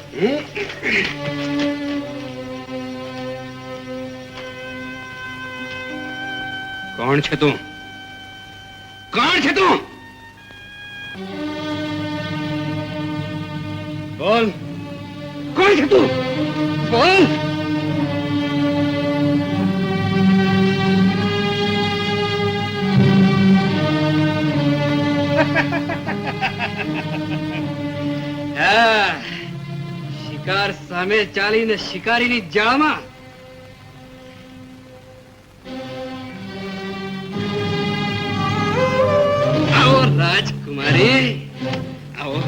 કોણ છે તું? કોણ છે તું? બોલ, કોણ છે તું? બોલ. શિકાર સામે ચાલીને શિકારીની જાળમાં આવો રાજકુમારી, આવો.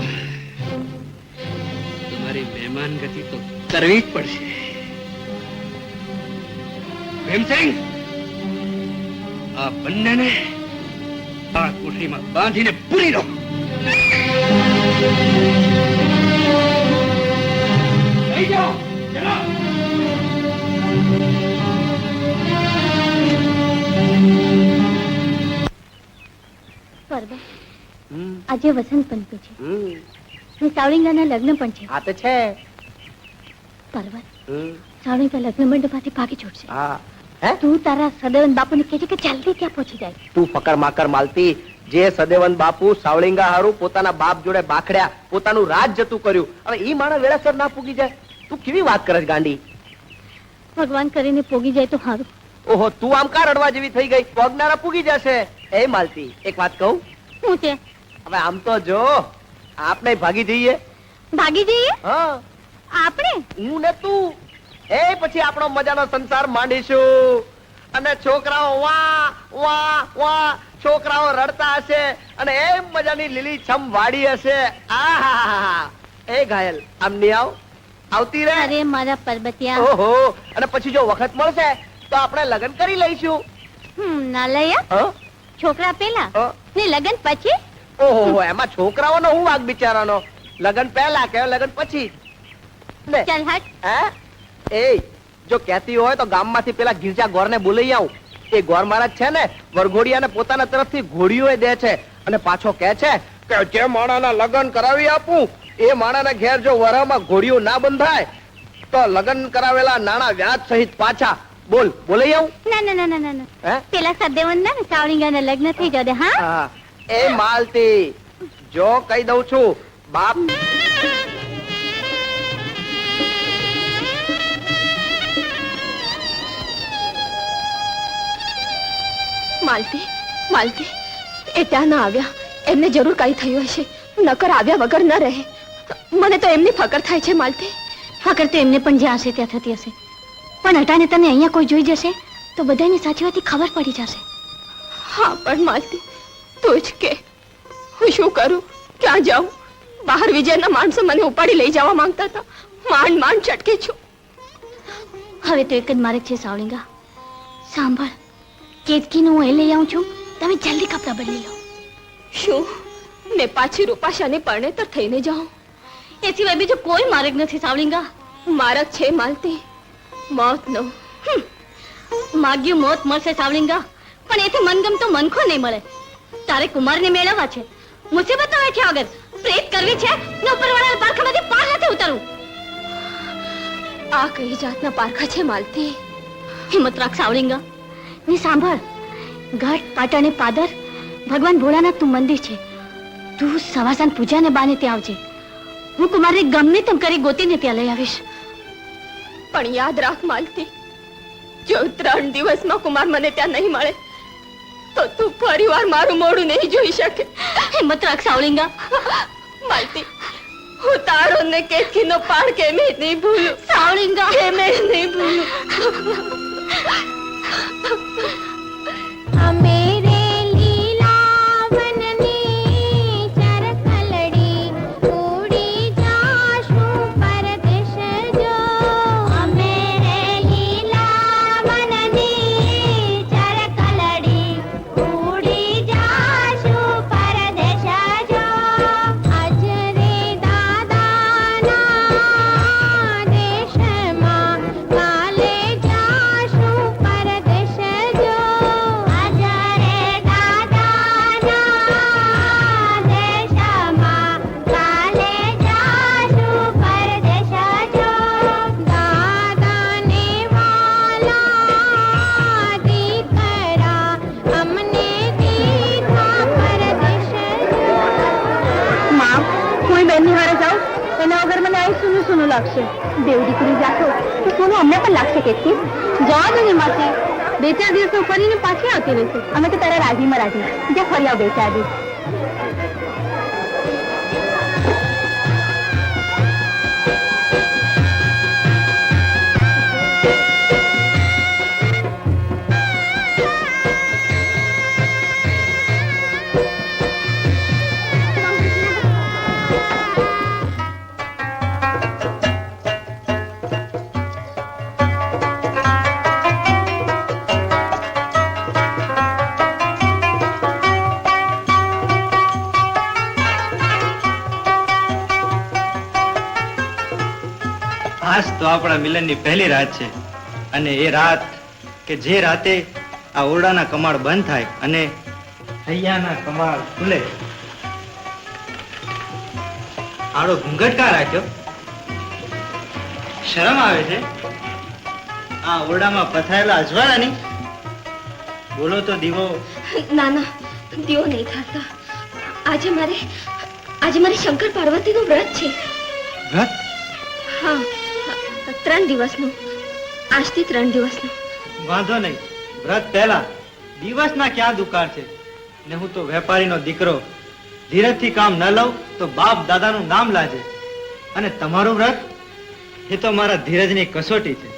તમારી મહેમાન ગતિ તો કરવી જ પડશે. ભીમસિંહ, આ બંનેને આ કોઠડીમાં બાંધીને પૂરી દો. લઈ જાઓ, ચલો. પરબા, આજે વસંત પંચમી છે ને સાવલિંગાના લગ્ન પણ છે. આ તો છે. પર્વત, સાવલિંગા લગ્ન મંડપમાંથી ભાગી છૂટશે. હા, તું તારા સદેવન બાપુને કહેજે કે જલ્દી ત્યાં પહોંચી જાય. તું ફકર માકર માલતી. જે સદેવન બાપુ સાવલિંગા હારું પોતાના બાપ જોડે બાખડ્યા, પોતાનું રાજ જતું કર્યું, અને ઈ માણસ વેળાસર ના પૂગી જાય. તું કેવી વાત કરે ગાંડી? ભગવાન કરીને પોગી જાય તો સારું. ઓહો, તું આમ કા રડવા જેવી થઈ ગઈ? પગનારા પૂગી જશે. એ માલતી, એક વાત કહું? શું છે? હવે આમ તો જો, આપણે ભાગી જઈએ. ભાગી જઈએ? હા, આપણે? હું ને તું. એ પછી આપણો મજાનો સંસાર માંડીશું, અને છોકરાઓ વાહ વાહ વાહ, છોકરાઓ રડતા હશે, અને એમ મજાની લીલી છમ વાડી હશે. આહા, એ ઘાયલ, આમ નહીં આવ? આવતી રે. અરે મારા પરબતિયા. ઓહો, અને પછી જો વખત મળશે તો આપણે લગ્ન કરી લઈશું. ના લયા, છોકરા પેલા ને લગ્ન પછી. ઓહો, એમાં છોકરાઓનો હું વાગ બિચારાનો? લગ્ન પહેલા કે લગ્ન પછી? ચાલ હટ. એ જો કહેતી હોય તો ગામમાંથી પેલા ગિરજા ગોરને બોલાઈ આવું. એ ગોર મહારાજ છે ને, વરઘોડિયાને પોતાના તરફથી ઘોડીઓ દે છે, અને પાછો કહે છે કે જે માણાના લગ્ન કરાવી આપું એ માણાના ઘેર જો વરામાં ઘોડીઓ ના બંધાય તો લગ્ન કરાવેલા નાણા વ્યાજ સહિત પાછા. બોલ બોલાઈ આવું ના ના ના ના ના ના હે પેલા સદેવનના ને સાવળીંગાના લગ્ન થઈ જશે હા હા એ માલતી જો કહી દઉં છું બાપ માલતી માલતી એ ત્યાં ના આવ્યા એમને જરૂર કઈ થયું હશે નકર આવ્યા વગર ન રહે મને તો એમની ફકર થાય છે માલતી ફકર તો એમને પણ જ્યાં હશે ત્યાં થતી હશે પણ અટાણે તને અહીંયા કોઈ જોઈ જશે તો બધાની સાચી વાતની ખબર પડી જશે હા પણ માલતી તું જ કે હું શું કરું ક્યાં જાઉં બહાર વિજયના માણસો મને ઉપાડી લઈ જવા માંગતા હતા માંડ માંડ ચટકે છું હવે તો એક જ માર્ગ છે સાવળીંગા સાંભળ કેતકીનું હું એ લઈ આવું છું તમે જલ્દી કપડાં બદલી લો શું મેં પાછી રૂપાશાને પરણેતર થઈને જાઉં એ સિવાય બીજો કોઈ માર્ગ નથી સાવળીંગા મારક છે માલતી મોતનો માગ્યું મોત મળશે સાવળીંગા પણ એથી મનગમતો મનખો નહીં મળે તારે કુમારને મેળવવા છે મુસીબત તો વેઠ્યા વગર પ્રેત કરવી છે ને ઉપરવાળાના પારખામાંથી પાર નથી ઉતરવું આ કઈ જાતના પારખા છે માલતી હિંમત રાખ સાવળીંગા ને સાંભળ ઘાટ પાટણ અને પાદર ભગવાન ભોળાનાથ નું મંદિર છે તું સવાસાન પૂજાને બાને ત્યાં આવજે હું કુમારને ગમે તેમ કરી ગોતીને ત્યાં લઈ આવીશ પણ યાદ રાખ માલતી જો 3 દિવસમાં કુમાર મને ત્યાં નહીં મળે તો તું ફરીવાર મારું મોઢું નહીં જોઈ શકે હિંમત રાખ સાવળીંગા માલતી હું તારો ને કેતકીનો પાડ કેમે નહીં ભૂલું સાવળીંગા કેમે નહીં ભૂલું मेरे लीलावन में चरखलड़ी उड़ी जाशु परदेश जो मेरे लीलावन में चरखलड़ी उड़ी जाशु परदेश जो अजरे दादाना देशમાં કાલે જાશુ પરદેશ જો લાગશે દેવ દીકરી જાતો તો સોનું અમને પણ લાગશે કેતકી જવા દો ને માસી 2-4 દિવસ ફરીને પાછી આવતી રહેશે અમે તો તારા રાજીમાં રાજી જ્યાં ફરી આવ 2-4 દિવસ આજ તો આપણા મિલનની પહેલી રાત છે અને એ રાત કે જે રાતે આ ઓરડાના કમાડ બંધ થાય અને હૈયાના કમાડ ખુલે. આડો ઘૂંઘટ કા રાખ્યો? શરમ આવે છે આ ઓરડામાં પથાયેલા અજવાળાની? બોલો તો દીવો. ના ના દીવો નહીં થતા. આજે મારે શંકર પાર્વતીનું વ્રત છે. વ્રત? હા 3 દિવસનું. આજથી 3 દિવસનું. વાંધો નહીં, વ્રત પહેલા દિવસના ક્યાં દુકાળ છે ને હું તો વેપારીનો દીકરો. ધીરજથી કામ ન લઉં તો બાપ દાદાનું નામ લાજે. અને તમારું વ્રત એ તો મારા ધીરજની કસોટી છે.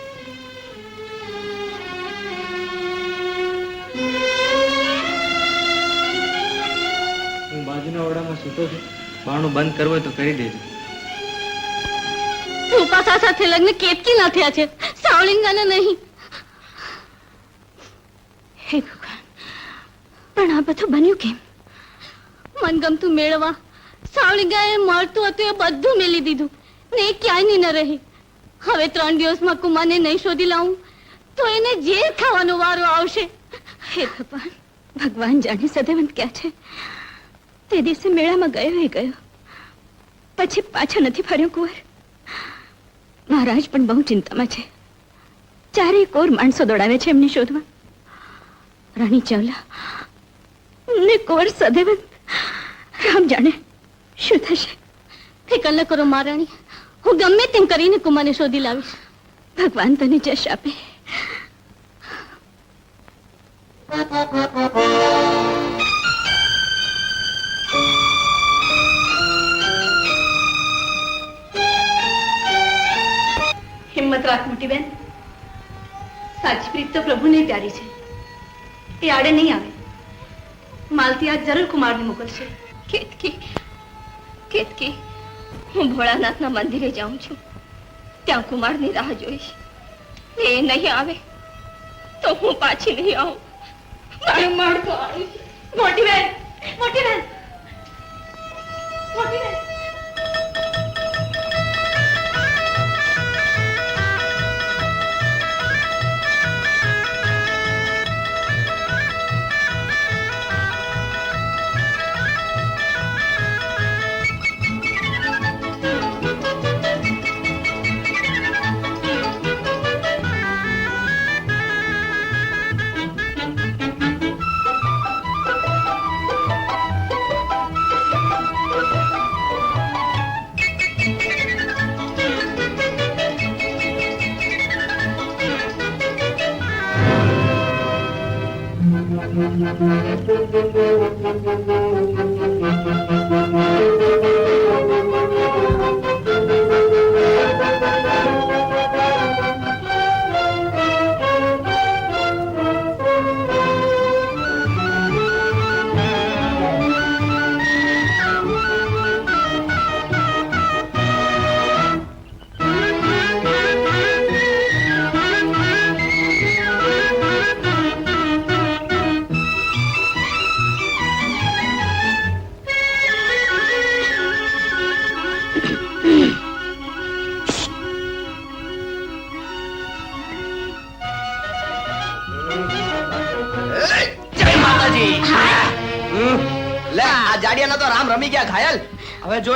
હું બાજુના ઓરડામાં સૂતો છું. બારણું બંધ કરવું હોય તો કરી દેજો. રૂપાસા સાથે લગ્ન કેતકી ના થયા છે, સાવલિંગાને નહીં. હે ભગવાન, પણ આ બધું બન્યું કેમ? મનગમતું મેળવવા સાવલિંગાએ મળતું હતું એ બધું મેલી દીધું ને એ ક્યાંય ન રહી. હવે 3 દિવસમાં કુમારને નહીં શોધી લાવું તો એને જેલ ખાવાનો વારો આવશે. હે ભગવાન, ભગવાન જાણે સદેવંત ક્યાં છે. તે દિવસે મેળામાં ગયો એ ગયો, પછી પાછો નથી ફર્યો. કુંવર મહારાજ પણ બહુ ચિંતામાં છે. ચારે કોર માણસો દોડાવે છે એમને શોધવા. રાણી ચાવલા ને કુંવર સદેવન. રામ જાણે શું થશે. ફિકર ન કરો મહારાણી, હું ગમે તેમ કરીને કુમારને શોધી લાવીશ. ભગવાન તને જશ આપે. હિંમત રાખ મોટી બેન. સાચી પ્રીત તો પ્રભુને પ્યારી છે. એ આડે નહીં આવે. માલતી આજ જરૂર કુમારને મોકલશે. કેતકી હું ભોળાનાથના મંદિરે જાઉં છું. ત્યાં કુમારની રાહ જોઈશ. એ નહીં આવે તો હું પાછી નહીં આવું. મારું માળખું આવ્યું છે. મોટી બેન, મોટી બેન, મોટી બેન. તો રામ રમી ગયા ઘાયલ. હવે જો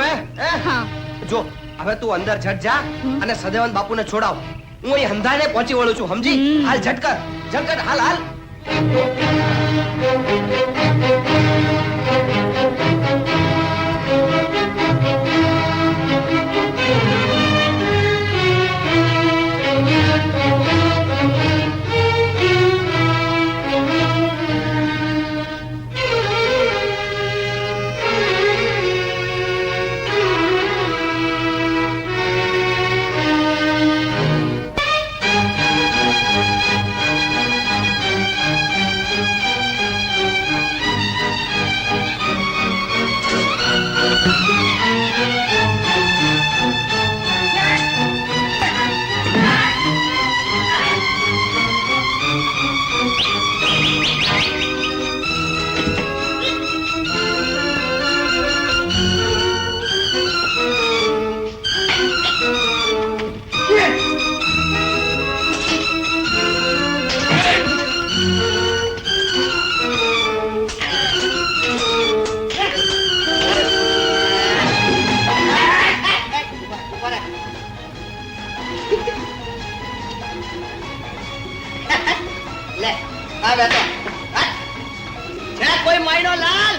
જો હવે તું અંદર ઝટ જા અને સદેવન બાપુને છોડાવ. હું અહીં હંધાને પહોંચી વળું છું, સમજી? હાલ ઝટકર હાલ હાલ. કોઈ માયનો લાલ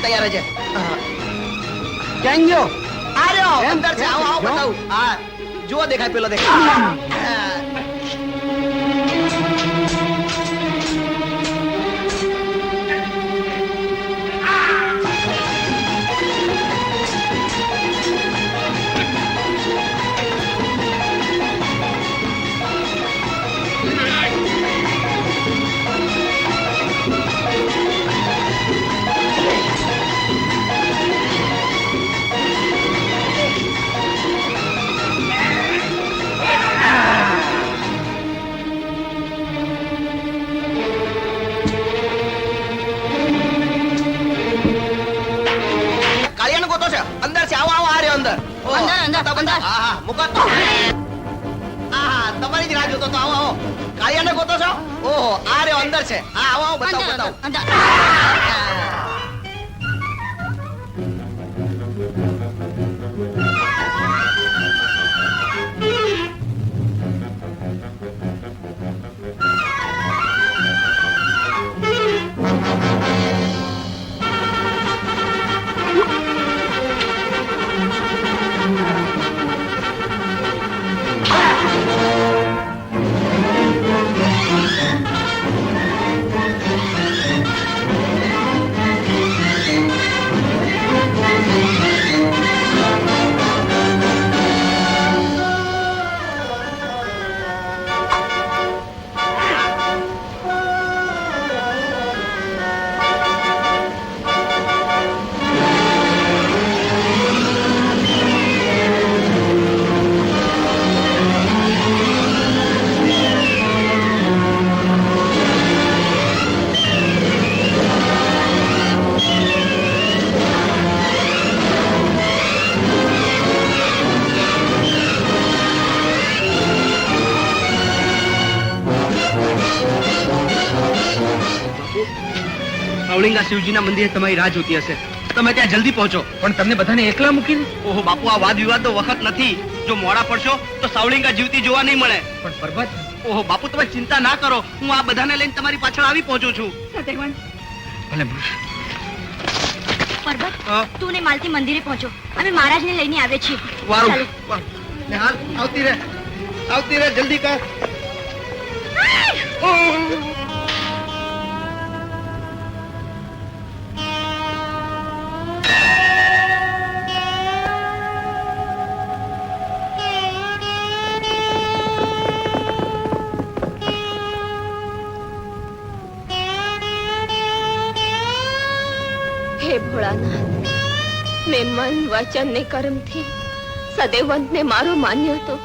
તૈયાર રહેજે. ક્યાં ગયો? આ રહ્યો અંદર છે. આવો બતાવું. હા જુઓ, દેખાય પેલો દેખાય. અંદર છે, આવો આવો, આ રહ્યો અંદર. ઓહો, અંદર, અંદર, બતાવો, બતાવો. અંદર. હા હા, મૂકો તો. હા, તમારી જ રાહ જોતો તો. આવો આવો, કાળિયાને ગોતો છો? ઓહો, આ રહ્યો અંદર છે. હા, આવો આવો, બતાવો બતાવો. સાવલિંગા શિવજીના મંદિરે તમારી રાહ જોતી હશે. તમે ત્યાં જલ્દી પહોંચો. પણ તમને બધાને એકલા મૂકીને? ઓહો બાપુ, આ વાદ વિવાદનો વખત નથી. જો મોડા પડશો તો સાવલિંગા જીવતી જોવા નહીં મળે. પણ પરબત, ઓહો બાપુ, તમે ચિંતા ના કરો, હું આ બધાને લઈને તમારી પાછળ આવી પહોંચું છું. સદેવન, ભલે પરબત, તું ને માલતી મંદિરે પહોંચો. અમે મહારાજને લઈને આવ્યા છીએ. વારું ચાલો. ને હાલ, આવતી રહે જલ્દી કર. હે ભોળાનાથ, મેં મન વચન ને કર્મથી સદેવંતને મારો માન્યો હતો,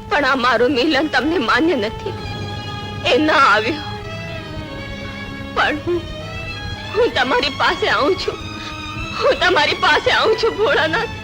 પણ આ મારું મિલન તમને માન્ય નથી. એ ના આવ્યો, પણ હું તમારી પાસે આવું છું. હું તમારી પાસે આવું છું ભોળાનાથ.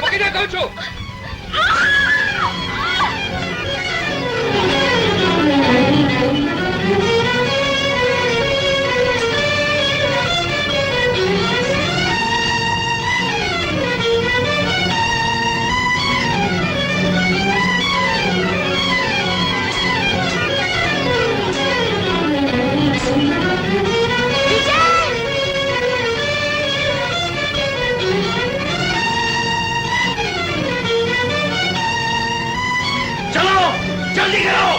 મૂકી દે કહું છું. ચલો જલ્દી કરો.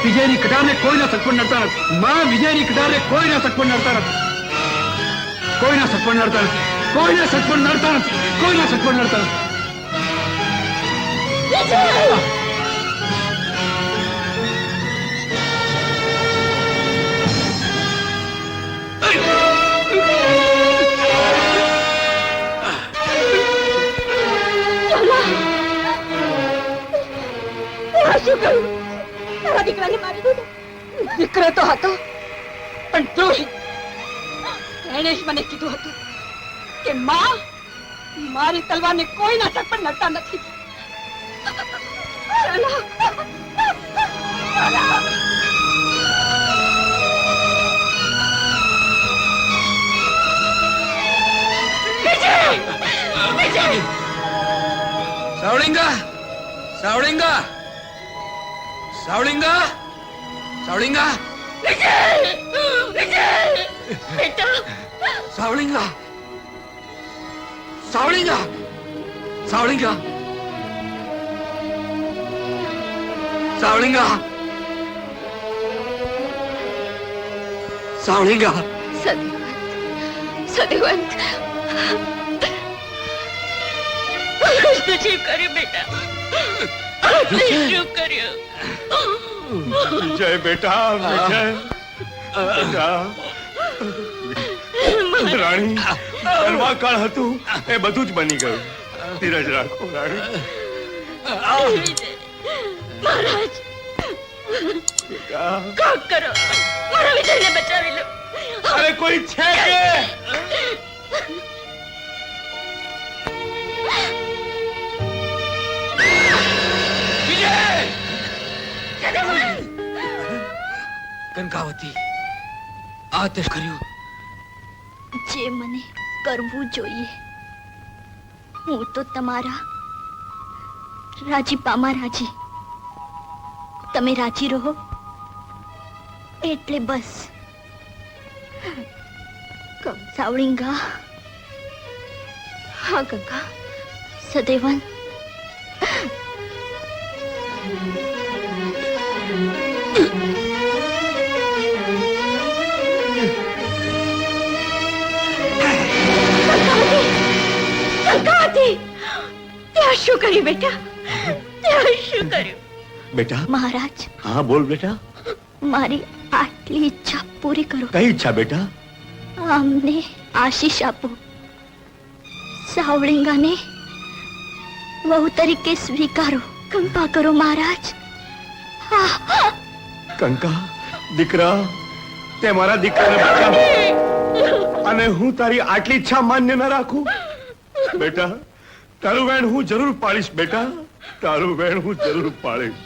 વિજયની કટારને કોઈના સગપણ નડતા નથી. માં વિજયની કટારને કોઈના સગપણ નડતા નથી. કોઈના સગપણ નડતા નથી. કોઈના સગપણ નડતા નથી. કોઈના સગપણ નડતા નથી. શું કહ્યું? તારા દીકરાને મારી દીધો. દીકરો તો હતો પણ દ્રોહી. એણે જ મને કીધું હતું કે માં મારી તલવારને કોઈના સગ પણ નડતા નથી. સાવળિંગા સાવળિંગા સાવળિંગા સાવળિંગા સાવળિંગા સાવળિંગા સાવળિંગા સાવળિંગા સાવળિંગા સદેવંત શું કર્યું બેટા? શું કર્યું? વિજય બેટા, વિજય બેટા. રાણી, બનવા કાળ હતું એ બધું જ બની ગયું. ધીરજ રાખો રાણી. મહારાજ બેટા, કાક કરો, મારા વિજયને બચાવી લો. અરે કોઈ છે કે? કંકાવતી, આ તે કર્યું જે મને કરવું જોઈએ. હું તો તમારા રાજીપામાં રાજી. તમે રાજી રહો એટલે બસ. સાવળિંગા, હા ગંગા, સદેવન, ગંગા નથી. ત્યાં શું કર્યું બેટા? ત્યાં શું કર્યું? બેટા મહારાજ હા બોલ બેટા. મારી આટલી ઈચ્છા પૂરી કરો. કઈ ઈચ્છા બેટા? અમને આશીષ આપો. સાવળિંગાને વહુ તરીકે સ્વીકારો. કંપા કરો મહારાજ. કંકા દીકરા, તે મારા દીકરાને બચાવ અને હું તારી આટલી ઈચ્છા માન્ય ન રાખું. બેટા તારું વેણ હું જરૂર પાડીશ. બેટા તારું વેણ હું જરૂર પાડીશ.